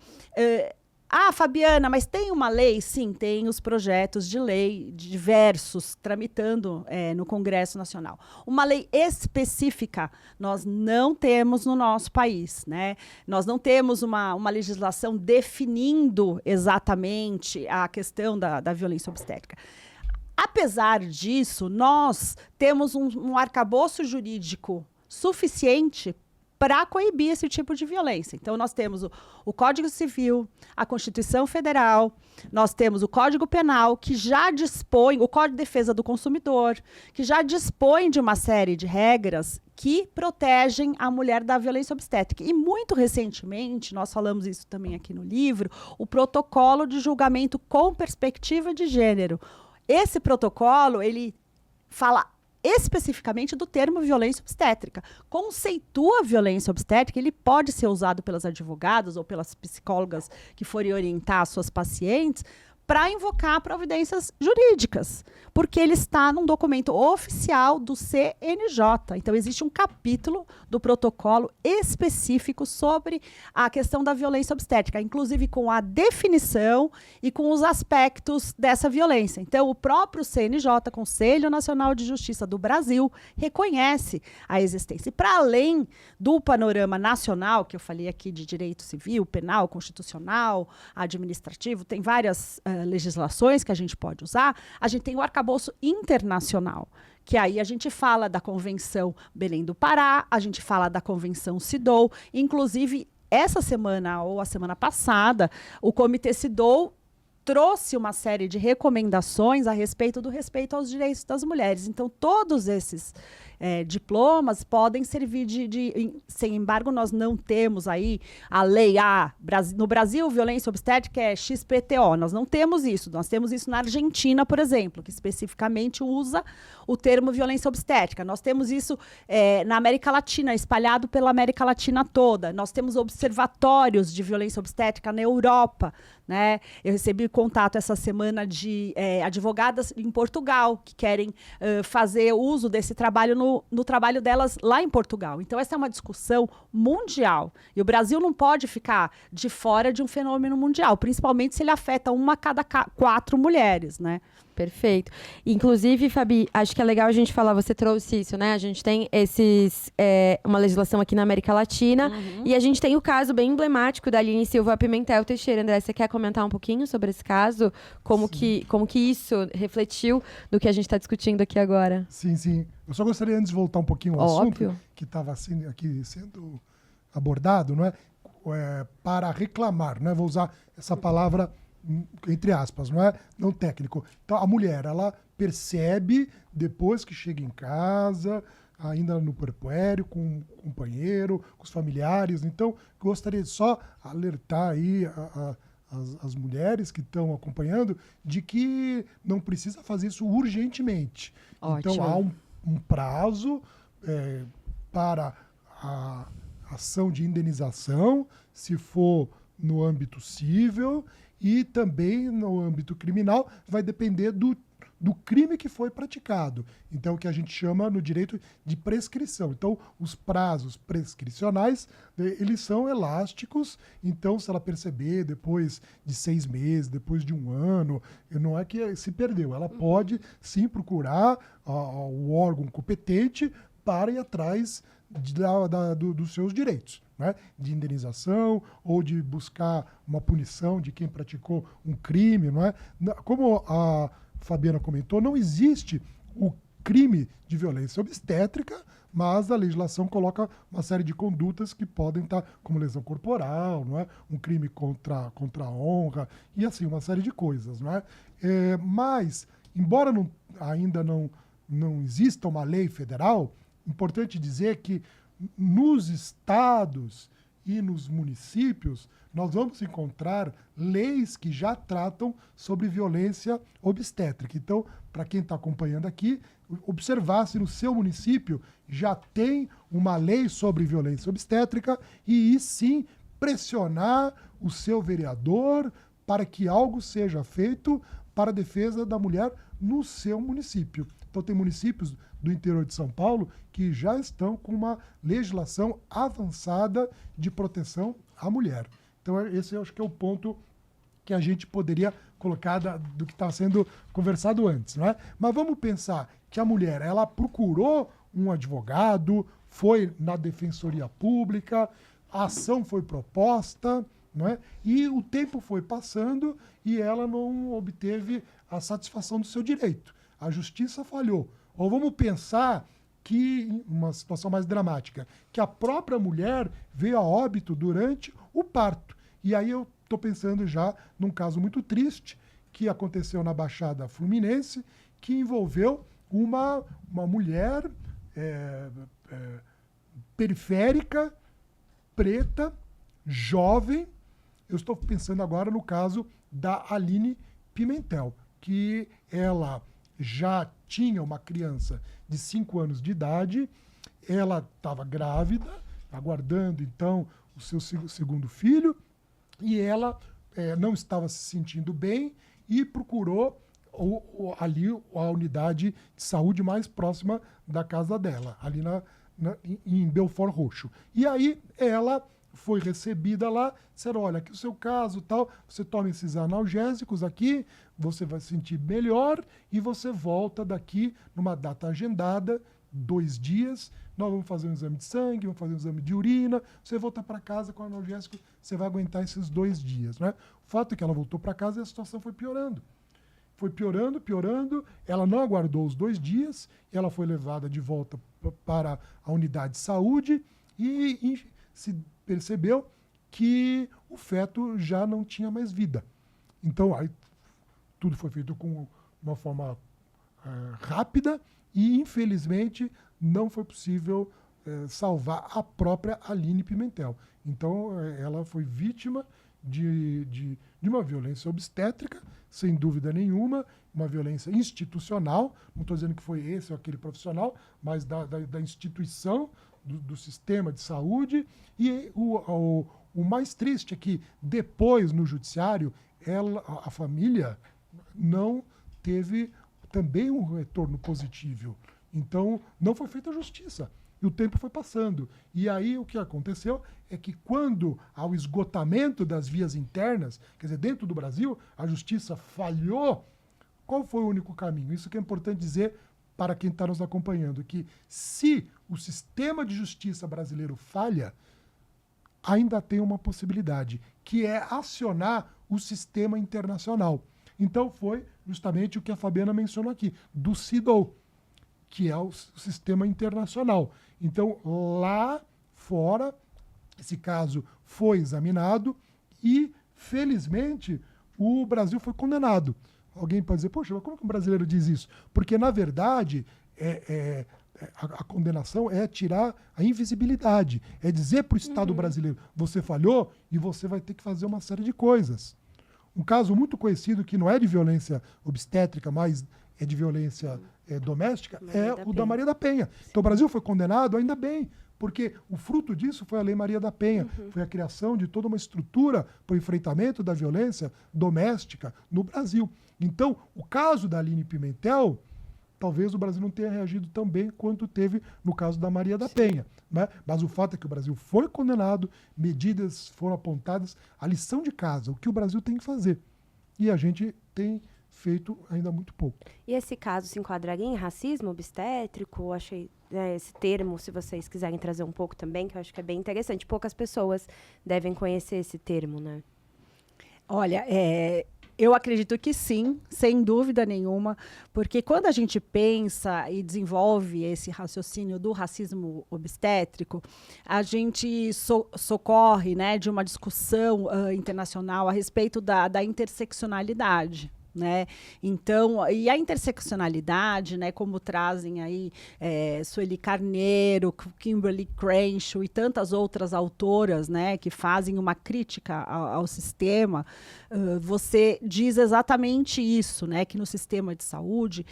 Fabiana, mas tem uma lei? Sim, tem os projetos de lei diversos tramitando no Congresso Nacional. Uma lei específica nós não temos no nosso país, né? Nós não temos uma legislação definindo exatamente a questão da violência obstétrica. Apesar disso, nós temos um arcabouço jurídico suficiente para coibir esse tipo de violência. Então, nós temos o Código Civil, a Constituição Federal, nós temos o Código Penal, que já dispõe, o Código de Defesa do Consumidor, que já dispõe de uma série de regras que protegem a mulher da violência obstétrica. E, muito recentemente, nós falamos isso também aqui no livro, o Protocolo de Julgamento com Perspectiva de Gênero. Esse protocolo, ele fala especificamente do termo violência obstétrica. Conceitua a violência obstétrica, ele pode ser usado pelas advogadas ou pelas psicólogas que forem orientar suas pacientes para invocar providências jurídicas, porque ele está num documento oficial do CNJ. Então, existe um capítulo do protocolo específico sobre a questão da violência obstétrica, inclusive com a definição e com os aspectos dessa violência. Então, o próprio CNJ, Conselho Nacional de Justiça do Brasil, reconhece a existência. E para além do panorama nacional, que eu falei aqui de direito civil, penal, constitucional, administrativo, tem várias legislações que a gente pode usar, a gente tem o arcabouço internacional, que aí a gente fala da Convenção Belém do Pará, a gente fala da Convenção CEDAW, inclusive essa semana ou a semana passada, o Comitê CEDAW trouxe uma série de recomendações a respeito do respeito aos direitos das mulheres. Então, todos esses diplomas podem servir sem embargo, nós não temos aí a lei no Brasil, violência obstétrica é XPTO. Nós não temos isso. Nós temos isso na Argentina, por exemplo, que especificamente usa o termo violência obstétrica. Nós temos isso na América Latina, espalhado pela América Latina toda. Nós temos observatórios de violência obstétrica na Europa, né? Eu recebi contato essa semana de advogadas em Portugal que querem fazer uso desse trabalho no trabalho delas lá em Portugal. Então, essa é uma discussão mundial. E o Brasil não pode ficar de fora de um fenômeno mundial, principalmente se ele afeta uma a cada 4 mulheres, né? Perfeito. Inclusive, Fabi, acho que é legal a gente falar, você trouxe isso, né? A gente tem uma legislação aqui na América Latina e a gente tem o caso bem emblemático da Aline Silva Pimentel Teixeira. André, você quer comentar um pouquinho sobre esse caso? Como que isso refletiu do que a gente está discutindo aqui agora? Sim, sim. Eu só gostaria, antes de voltar um pouquinho ao assunto, que estava aqui sendo abordado, não é? Para reclamar, não é? Vou usar essa palavra entre aspas, não é? Não técnico. Então, a mulher, ela percebe depois que chega em casa, ainda no puerpério, com o companheiro, com os familiares. Então, gostaria de só alertar aí as mulheres que estão acompanhando de que não precisa fazer isso urgentemente. Ótimo. Então, há um prazo para a ação de indenização, se for no âmbito civil, e também no âmbito criminal vai depender do crime que foi praticado. Então, o que a gente chama no direito de prescrição. Então, os prazos prescricionais, eles são elásticos. Então, se ela perceber depois de 6 meses, depois de 1 ano, não é que se perdeu. Ela pode, sim, procurar o órgão competente para ir atrás dos seus direitos, né? De indenização ou de buscar uma punição de quem praticou um crime, não é? Como a Fabiana comentou, não existe o crime de violência obstétrica, mas a legislação coloca uma série de condutas que podem estar como lesão corporal, não é? Um crime contra a honra e assim uma série de coisas, não é? Mas embora ainda não exista uma lei federal, importante dizer que nos estados e nos municípios nós vamos encontrar leis que já tratam sobre violência obstétrica. Então, para quem está acompanhando aqui, observar se no seu município já tem uma lei sobre violência obstétrica e sim pressionar o seu vereador para que algo seja feito para a defesa da mulher no seu município. Então, tem municípios do interior de São Paulo que já estão com uma legislação avançada de proteção à mulher. Então, esse eu acho que é o ponto que a gente poderia colocar do que estava sendo conversado antes, não é? Mas vamos pensar que a mulher, ela procurou um advogado, foi na defensoria pública, a ação foi proposta, não é? E o tempo foi passando e ela não obteve a satisfação do seu direito. A justiça falhou. Ou vamos pensar que, uma situação mais dramática, que a própria mulher veio a óbito durante o parto. E aí eu estou pensando já num caso muito triste que aconteceu na Baixada Fluminense, que envolveu uma mulher periférica, preta, jovem. Eu estou pensando agora no caso da Aline Pimentel, que ela já tinha uma criança de 5 anos de idade, ela estava grávida, aguardando então o seu segundo filho, e ela não estava se sentindo bem e procurou ali a unidade de saúde mais próxima da casa dela, ali em Belford Roxo. E aí ela foi recebida lá, disseram, olha, aqui o seu caso, tal, você toma esses analgésicos aqui, você vai se sentir melhor e você volta daqui numa data agendada, 2 dias, nós vamos fazer um exame de sangue, vamos fazer um exame de urina, você volta para casa com o analgésico, você vai aguentar esses 2 dias, né? O fato é que ela voltou para casa e a situação foi piorando. Foi piorando, ela não aguardou os 2 dias, ela foi levada de volta para a unidade de saúde e se percebeu que o feto já não tinha mais vida. Então, aí tudo foi feito com uma forma rápida e, infelizmente, não foi possível salvar a própria Aline Pimentel. Então, ela foi vítima de uma violência obstétrica, sem dúvida nenhuma, uma violência institucional. Não estou dizendo que foi esse ou aquele profissional, mas da instituição, do sistema de saúde. E o mais triste é que depois, no judiciário, a família não teve também um retorno positivo. Então, não foi feita justiça. E o tempo foi passando. E aí o que aconteceu é que quando há o esgotamento das vias internas, quer dizer, dentro do Brasil, a justiça falhou, qual foi o único caminho? Isso que é importante dizer para quem está nos acompanhando, que se o sistema de justiça brasileiro falha, ainda tem uma possibilidade, que é acionar o sistema internacional. Então foi justamente o que a Fabiana mencionou aqui, do CEDAW, que é o sistema internacional. Então, lá fora, Esse caso foi examinado e, felizmente, o Brasil foi condenado. Alguém pode dizer, poxa, mas como que um brasileiro diz isso? Porque, na verdade, a condenação é tirar a invisibilidade. É dizer para o Estado brasileiro, você falhou e você vai ter que fazer uma série de coisas. Um caso muito conhecido, que não é de violência obstétrica, mas é de violência doméstica, o da Maria da Penha. Então o Brasil foi condenado, ainda bem, porque o fruto disso foi a Lei Maria da Penha. Foi a criação de toda uma estrutura para o enfrentamento da violência doméstica no Brasil. Então, o caso da Aline Pimentel, talvez o Brasil não tenha reagido tão bem quanto teve no caso da Maria da Penha. Né? Mas o fato é que o Brasil foi condenado, medidas foram apontadas, a lição de casa, o que o Brasil tem que fazer. E a gente tem feito ainda muito pouco. E esse caso se enquadraria em racismo obstétrico? Achei esse termo, se vocês quiserem trazer um pouco também, que eu acho que é bem interessante. Poucas pessoas devem conhecer esse termo, né? Olha, eu acredito que sim, sem dúvida nenhuma, porque quando a gente pensa e desenvolve esse raciocínio do racismo obstétrico, a gente socorre, né, de uma discussão internacional a respeito da interseccionalidade. Né? Então, e a interseccionalidade, né, como trazem aí Sueli Carneiro, Kimberly Crenshaw e tantas outras autoras, né, que fazem uma crítica ao sistema, você diz exatamente isso, né, que no sistema de saúde,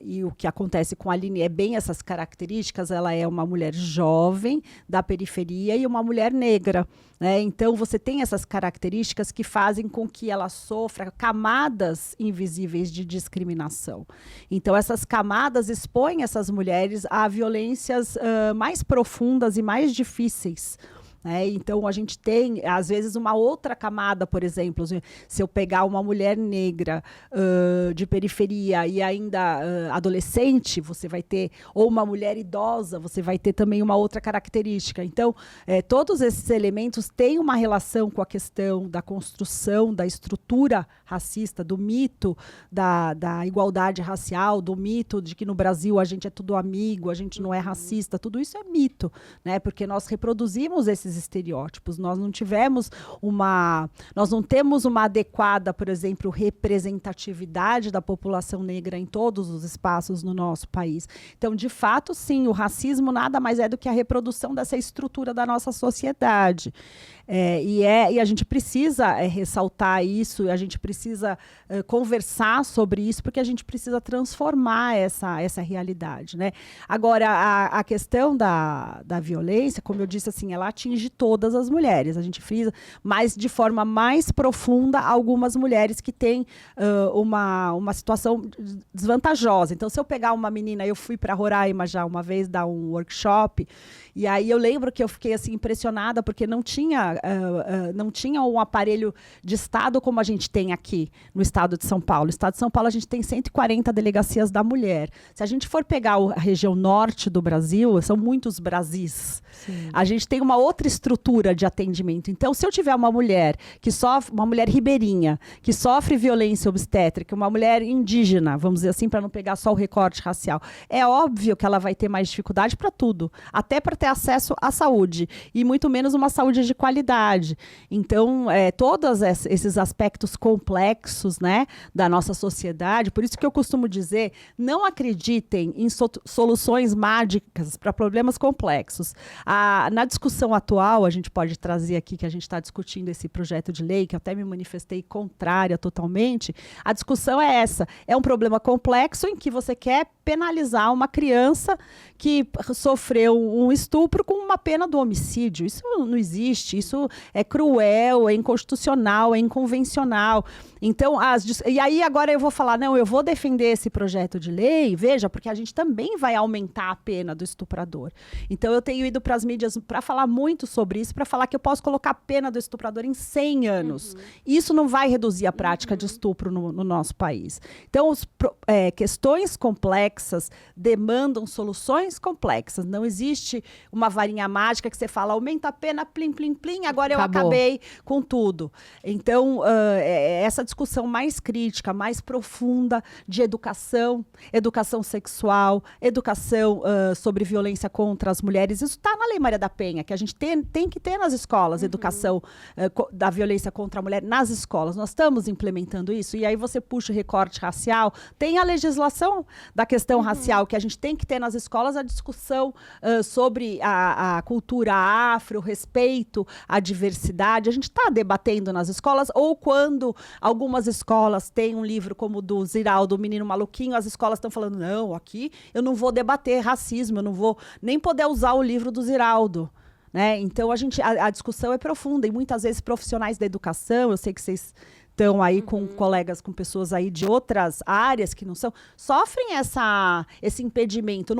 e o que acontece com a Aline é bem essas características, ela é uma mulher jovem, da periferia e uma mulher negra. Né? Então, você tem essas características que fazem com que ela sofra camadas invisíveis de discriminação. Então, essas camadas expõem essas mulheres a violências mais profundas e mais difíceis. Então, a gente tem, às vezes, uma outra camada, por exemplo, se eu pegar uma mulher negra de periferia e ainda adolescente, você vai ter, ou uma mulher idosa, você vai ter também uma outra característica. Então, todos esses elementos têm uma relação com a questão da construção da estrutura racista, do mito da igualdade racial, do mito de que no Brasil a gente é tudo amigo, a gente não é racista, tudo isso é mito, né? Porque nós reproduzimos esses estereótipos. Nós não temos uma adequada, por exemplo, representatividade da população negra em todos os espaços no nosso país. Então, de fato, sim, o racismo nada mais é do que a reprodução dessa estrutura da nossa sociedade. E a gente precisa ressaltar isso, a gente precisa conversar sobre isso, porque a gente precisa transformar essa realidade. Né? Agora, a questão da violência, como eu disse, assim, ela atinge todas as mulheres, a gente frisa, mas de forma mais profunda algumas mulheres que têm uma situação desvantajosa. Então, se eu pegar uma menina, eu fui para Roraima já uma vez dar um workshop, e aí eu lembro que eu fiquei assim, impressionada, porque não tinha um aparelho de Estado como a gente tem aqui no estado de São Paulo. No estado de São Paulo, a gente tem 140 delegacias da mulher. Se a gente for pegar a região norte do Brasil, são muitos Brasis. Sim. A gente tem uma outra estrutura de atendimento. Então, se eu tiver uma mulher que sofre, uma mulher ribeirinha, que sofre violência obstétrica, uma mulher indígena, vamos dizer assim, para não pegar só o recorte racial, é óbvio que ela vai ter mais dificuldade para tudo, até para ter acesso à saúde, e muito menos uma saúde de qualidade. Então, todos esses aspectos complexos, né, da nossa sociedade, por isso que eu costumo dizer, não acreditem em soluções mágicas para problemas complexos. Na discussão atual, a gente pode trazer aqui, que a gente está discutindo esse projeto de lei, que eu até me manifestei contrária totalmente, a discussão é essa, é um problema complexo em que você quer penalizar uma criança que sofreu um estupro com uma pena do homicídio. Isso não existe, isso é cruel, é inconstitucional, é inconvencional. Então, e aí agora eu vou falar, não, eu vou defender esse projeto de lei, veja, porque a gente também vai aumentar a pena do estuprador. Então, eu tenho ido para as mídias para falar muito sobre isso, para falar que eu posso colocar a pena do estuprador em 100 anos. Isso não vai reduzir a prática de estupro no nosso país. Então, questões complexas, complexas demandam soluções complexas. Não existe uma varinha mágica que você fala, aumenta a pena, plim, plim, plim, agora eu acabei com tudo. Então, essa discussão mais crítica, mais profunda de educação sexual, educação sobre violência contra as mulheres, isso está na Lei Maria da Penha, que a gente tem que ter nas escolas, educação da violência contra a mulher nas escolas. Nós estamos implementando isso, e aí você puxa o recorte racial, tem a legislação da questão racial, que a gente tem que ter nas escolas, a discussão sobre a cultura afro, o respeito à diversidade, a gente está debatendo nas escolas, ou quando algumas escolas têm um livro como o do Ziraldo, o Menino Maluquinho, as escolas estão falando, não, aqui eu não vou debater racismo, eu não vou nem poder usar o livro do Ziraldo. Né? Então, a discussão é profunda, e muitas vezes profissionais da educação, eu sei que vocês estão aí com colegas, com pessoas aí de outras áreas que não são, sofrem esse impedimento.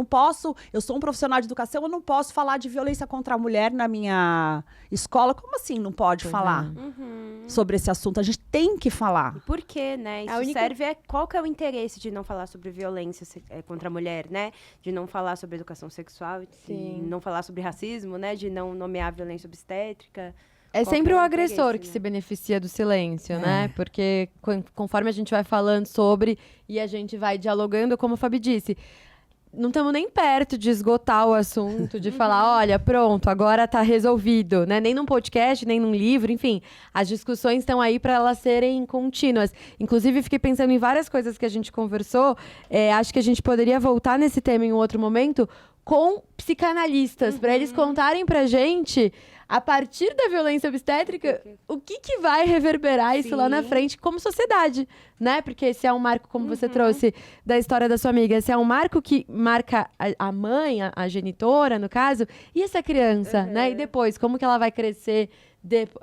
Eu sou um profissional de educação, eu não posso falar de violência contra a mulher na minha escola. Como assim não pode falar sobre esse assunto? A gente tem que falar. E por quê, né? Isso serve qual que é o interesse de não falar sobre violência contra a mulher, né? De não falar sobre educação sexual, de não falar sobre racismo, né? De não nomear a violência obstétrica. É sempre o agressor que se beneficia do silêncio, né? Porque conforme a gente vai falando sobre e a gente vai dialogando, como a Fabi disse, não estamos nem perto de esgotar o assunto, de falar, olha, pronto, agora está resolvido, né? Nem num podcast, nem num livro, enfim. As discussões estão aí para elas serem contínuas. Inclusive, fiquei pensando em várias coisas que a gente conversou. Acho que a gente poderia voltar nesse tema em um outro momento com psicanalistas, para eles contarem pra gente, a partir da violência obstétrica, o que vai reverberar isso lá na frente como sociedade, né? Porque esse é um marco, como você trouxe da história da sua amiga, esse é um marco que marca a mãe, a genitora, no caso, e essa criança, né? E depois, como que ela vai crescer?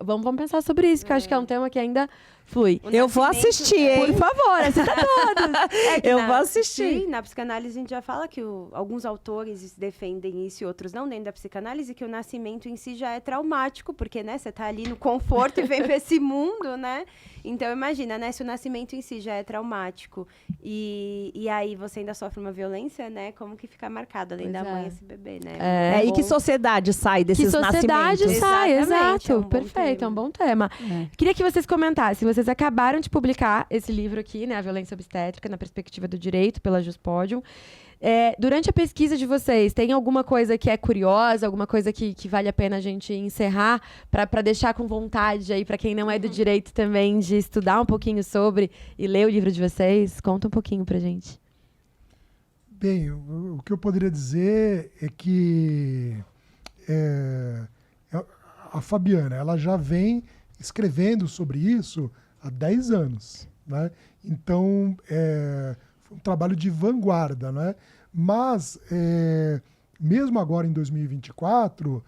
Vamos pensar sobre isso, que eu acho que é um tema que ainda flui. Eu vou assistir, hein? Por favor, assista todos. Eu vou assistir. Sim, na psicanálise a gente já fala que alguns autores defendem isso e outros não, dentro da psicanálise, que o nascimento em si já é traumático, porque, né, você tá ali no conforto e vem pra esse mundo, né? Então, imagina, né, se o nascimento em si já é traumático e aí você ainda sofre uma violência, né, como que fica marcado, além da mãe, esse bebê, né? E que sociedade sai desses nascimentos? Que sociedade sai, exato. É um Perfeito, é um bom tema. Queria que vocês comentassem, vocês acabaram de publicar esse livro aqui, né, A Violência Obstétrica, na Perspectiva do Direito, pela Juspodium. Durante a pesquisa de vocês, tem alguma coisa que é curiosa, alguma coisa que vale a pena a gente encerrar, para deixar com vontade aí, para quem não é do direito também, de estudar um pouquinho sobre e ler o livro de vocês? Conta um pouquinho pra gente. Bem, o que eu poderia dizer é que a Fabiana, ela já vem escrevendo sobre isso há 10 anos, né? Então, foi um trabalho de vanguarda, né? Mas, mesmo agora em 2024,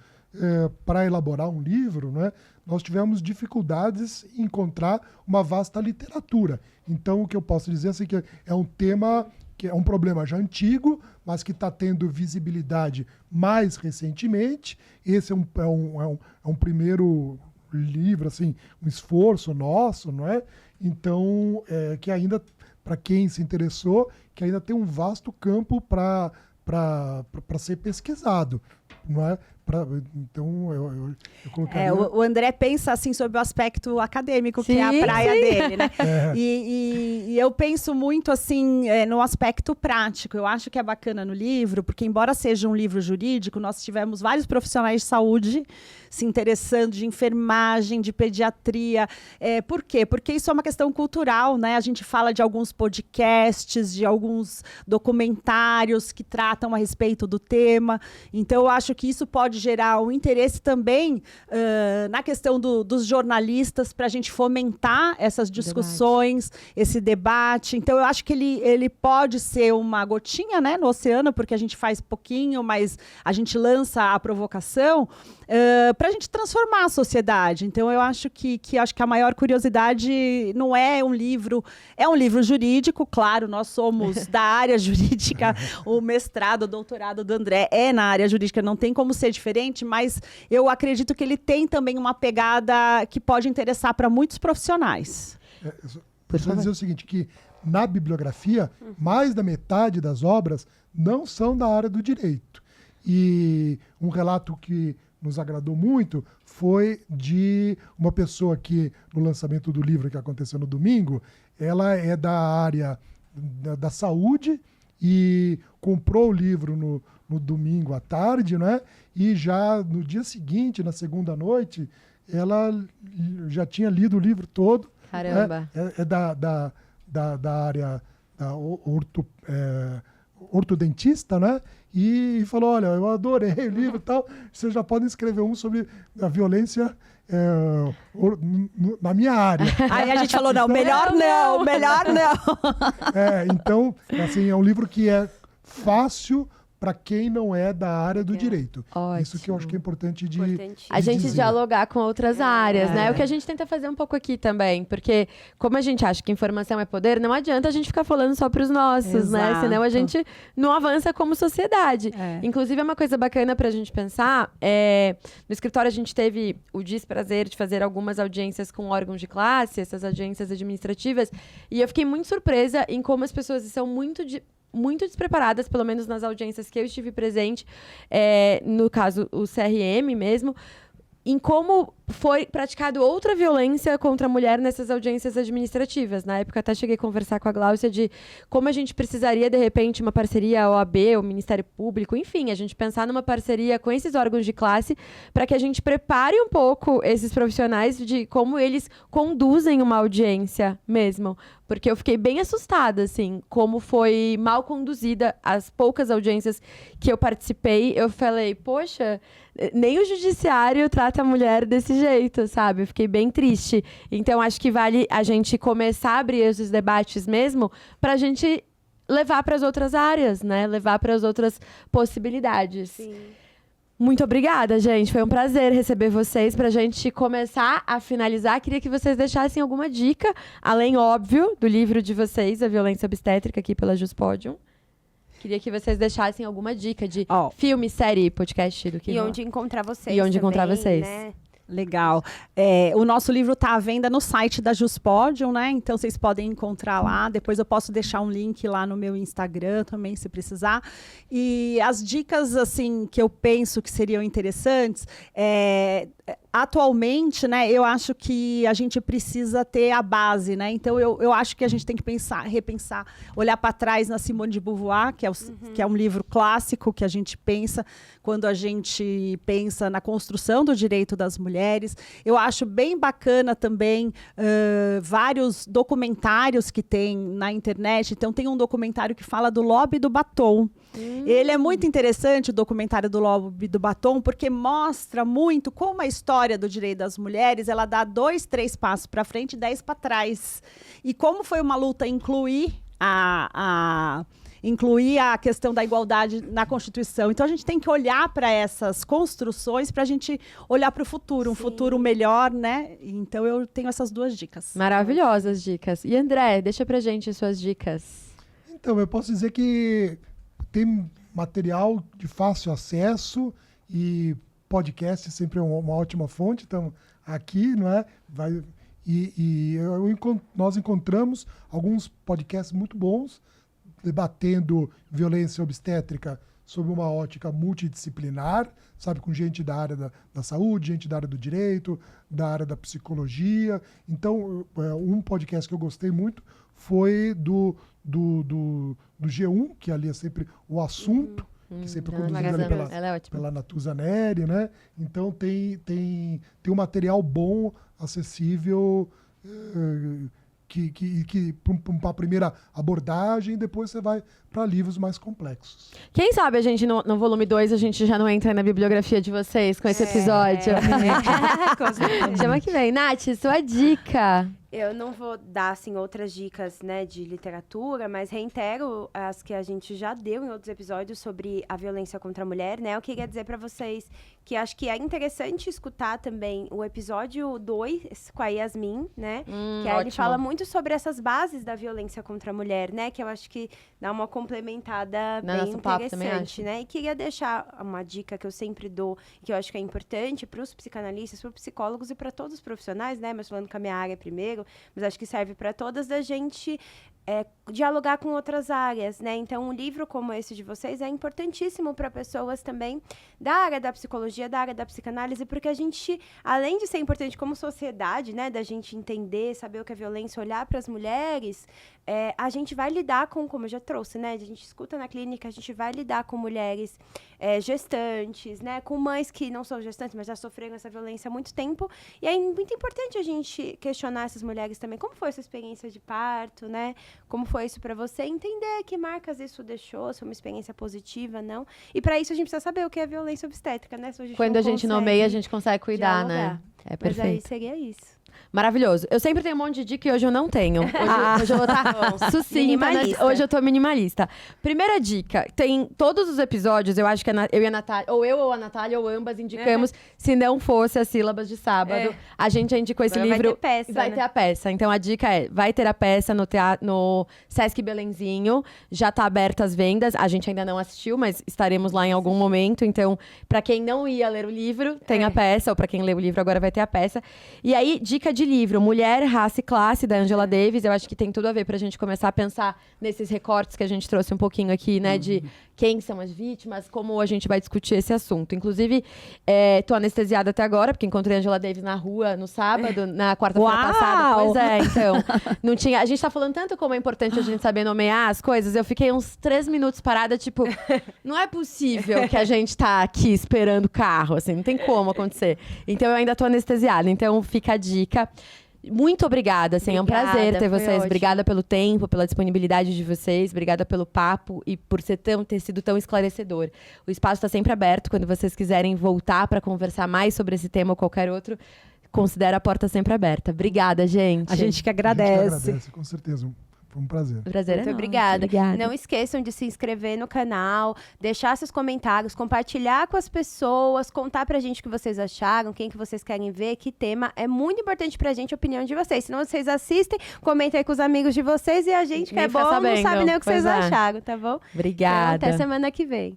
para elaborar um livro, né, nós tivemos dificuldades em encontrar uma vasta literatura. Então, o que eu posso dizer assim, que é um tema, que é um problema já antigo, mas que está tendo visibilidade mais recentemente. Esse é um primeiro livro, assim, um esforço nosso, não é? Então, que ainda, para quem se interessou, que ainda tem um vasto campo para ser pesquisado, não é? Então, eu colocaria... O André pensa assim sobre o aspecto acadêmico, que é a praia dele, né? E eu penso muito assim no aspecto prático. Eu acho que é bacana no livro, porque embora seja um livro jurídico, nós tivemos vários profissionais de saúde se interessando, de enfermagem, de pediatria. Por quê? Porque isso é uma questão cultural, né? A gente fala de alguns podcasts, de alguns documentários que tratam a respeito do tema. Então, eu acho que isso pode gerar um interesse também na questão dos jornalistas, para a gente fomentar essas discussões, esse debate. Então, eu acho que ele pode ser uma gotinha, né, no oceano, porque a gente faz pouquinho, mas a gente lança a provocação para a gente transformar a sociedade. Então, eu acho que a maior curiosidade não é um livro... É um livro jurídico, claro, nós somos da área jurídica, o mestrado, o doutorado do André é na área jurídica, não tem como ser diferente, mas eu acredito que ele tem também uma pegada que pode interessar para muitos profissionais. Só dizer o seguinte, que na bibliografia, mais da metade das obras não são da área do direito. E um relato que nos agradou muito foi de uma pessoa que, no lançamento do livro que aconteceu no domingo, ela é da área da saúde e comprou o livro no domingo à tarde, né? E já no dia seguinte, na segunda noite, ela já tinha lido o livro todo. Caramba. É da área ortodentista, né? E falou, olha, eu adorei o livro e tal, vocês já podem escrever um sobre a violência na minha área. Aí a gente falou, melhor não. Então, assim, é um livro que é fácil para quem não é da área do direito. Ótimo. Isso que eu acho que é importante de A gente dizer. dialogar com outras áreas, né? O que a gente tenta fazer um pouco aqui também, porque como a gente acha que informação é poder, não adianta a gente ficar falando só para os nossos, né? Exato. Senão a gente não avança como sociedade. Inclusive, é uma coisa bacana para a gente pensar. No escritório, a gente teve o desprazer de fazer algumas audiências com órgãos de classe, essas audiências administrativas, e eu fiquei muito surpresa em como as pessoas são muito despreparadas, pelo menos nas audiências que eu estive presente, no caso, o CRM mesmo, em como foi praticado outra violência contra a mulher nessas audiências administrativas. Na época, até cheguei a conversar com a Gláucia de como a gente precisaria, de repente, uma parceria OAB, o Ministério Público, enfim, a gente pensar numa parceria com esses órgãos de classe para que a gente prepare um pouco esses profissionais de como eles conduzem uma audiência mesmo. Porque eu fiquei bem assustada, assim, como foi mal conduzida as poucas audiências que eu participei. Eu falei, poxa, nem o judiciário trata a mulher desse jeito, sabe? Eu fiquei bem triste. Então, acho que vale a gente começar a abrir esses debates mesmo para a gente levar para as outras áreas, né? Levar para as outras possibilidades. Sim. Muito obrigada, gente. Foi um prazer receber vocês. Pra gente começar a finalizar, queria que vocês deixassem alguma dica, além, óbvio, do livro de vocês, A Violência Obstétrica, aqui pela Juspodium. Queria que vocês deixassem alguma dica de filme, série, podcast do que E onde encontrar vocês. E onde encontrar também, vocês. né? Legal. O nosso livro está à venda no site da Juspodium, né? Então, vocês podem encontrar lá. Depois eu posso deixar um link lá no meu Instagram também, se precisar. E as dicas, assim, que eu penso que seriam interessantes, atualmente, né, eu acho que a gente precisa ter a base, né? Então, eu acho que a gente tem que repensar, olhar para trás na Simone de Beauvoir, que é um livro clássico que a gente pensa quando a gente pensa na construção do direito das mulheres. Eu acho bem bacana também vários documentários que tem na internet. Então, tem um documentário que fala do lobby do batom. Ele é muito interessante, o documentário do lobby do batom, porque mostra muito como a história do direito das mulheres, ela dá 2, 3 passos para frente e 10 para trás. E como foi uma luta incluir a questão da igualdade na Constituição. Então, a gente tem que olhar para essas construções para a gente olhar para o futuro, um futuro melhor, né? Então, eu tenho essas 2 dicas. Maravilhosas dicas. E André, deixa pra gente as suas dicas. Então, eu posso dizer que tem material de fácil acesso e podcast sempre é uma ótima fonte. Então, aqui, não é? Nós encontramos alguns podcasts muito bons debatendo violência obstétrica sob uma ótica multidisciplinar, sabe, com gente da área da saúde, gente da área do direito, da área da psicologia. Então, um podcast que eu gostei muito foi do G1, que ali é sempre o assunto, que sempre conduzido ali pela Natuza Neri, né? Então, tem um material bom, acessível, que para uma primeira abordagem, depois você vai para livros mais complexos. Quem sabe a gente, no volume 2, a gente já não entra na bibliografia de vocês com esse episódio. Com certeza. Chama que vem. Nath, sua dica. Eu não vou dar, assim, outras dicas, né, de literatura, mas reitero as que a gente já deu em outros episódios sobre a violência contra a mulher, né? Eu queria dizer para vocês que acho que é interessante escutar também o episódio 2 com a Yasmin, né? Que aí ele fala muito sobre essas bases da violência contra a mulher, né? Que eu acho que dá uma complementada bem interessante, né? E queria deixar uma dica que eu sempre dou, que eu acho que é importante para os psicanalistas, para os psicólogos e para todos os profissionais, né? Mas falando com a minha área primeiro, gênero, mas acho que serve para todas, da gente dialogar com outras áreas, né? Então, um livro como esse de vocês é importantíssimo para pessoas também da área da psicologia, da área da psicanálise, porque a gente, além de ser importante como sociedade, né, da gente entender, saber o que é violência, olhar para as mulheres, a gente vai lidar com, como eu já trouxe, né? A gente escuta na clínica, a gente vai lidar com mulheres gestantes, né? Com mães que não são gestantes, mas já sofreram essa violência há muito tempo. E é muito importante a gente questionar essas mulheres também. Como foi a sua experiência de parto, né? Como foi isso para você? Entender que marcas isso deixou, se foi uma experiência positiva, não. E para isso a gente precisa saber o que é violência obstétrica, né? Quando a gente nomeia, a gente consegue cuidar, dialogar. né? É Mas aí perfeito. seria isso. Maravilhoso. Eu sempre tenho um monte de dica e hoje eu não tenho. Hoje eu vou estar sucinta, né? Minimalista. Hoje eu tô minimalista. Primeira dica, tem todos os episódios, eu acho que eu e a Natália, ou a Natália, ou ambas indicamos, se não fosse as sílabas de sábado. A gente já indicou esse Agora livro. vai ter peça, Vai né? ter a peça. Então a dica vai ter a peça no Sesc Belenzinho. Já tá aberta as vendas. A gente ainda não assistiu, mas estaremos lá em algum momento. Então, pra quem não ia ler o livro, tem a peça. Ou pra quem lê o livro, agora vai ter a peça. E aí, dica de livro, Mulher, Raça e Classe, da Angela Davis. Eu acho que tem tudo a ver pra gente começar a pensar nesses recortes que a gente trouxe um pouquinho aqui, né? De quem são as vítimas, como a gente vai discutir esse assunto. Inclusive, tô anestesiada até agora, porque encontrei a Angela Davis na rua no sábado, na quarta-feira passada. Pois é, então. Não tinha, a gente tá falando tanto como é importante a gente saber nomear as coisas. Eu fiquei uns 3 minutos parada, tipo, não é possível que a gente tá aqui esperando o carro, assim, não tem como acontecer. Então, eu ainda tô anestesiada. Então, fica a dica. Muito obrigada, assim, é um Obrigada, prazer ter foi vocês. ótimo. Obrigada pelo tempo, pela disponibilidade de vocês, obrigada pelo papo e por ter sido tão esclarecedor. O espaço está sempre aberto, quando vocês quiserem voltar para conversar mais sobre esse tema ou qualquer outro, considera a porta sempre aberta. Obrigada, gente. A gente que A gente agradece. agradece, com certeza. Foi um prazer. O prazer Muito é nosso. obrigada. Obrigada. Não esqueçam de se inscrever no canal, deixar seus comentários, compartilhar com as pessoas, contar pra gente o que vocês acharam, quem que vocês querem ver, que tema. É muito importante pra gente a opinião de vocês. Senão vocês assistem, comentem aí com os amigos de vocês e a gente, que Nem é bom, fica não sabe sabendo. nem o que Pois vocês é. acharam, tá bom? Obrigada. Então, até semana que vem.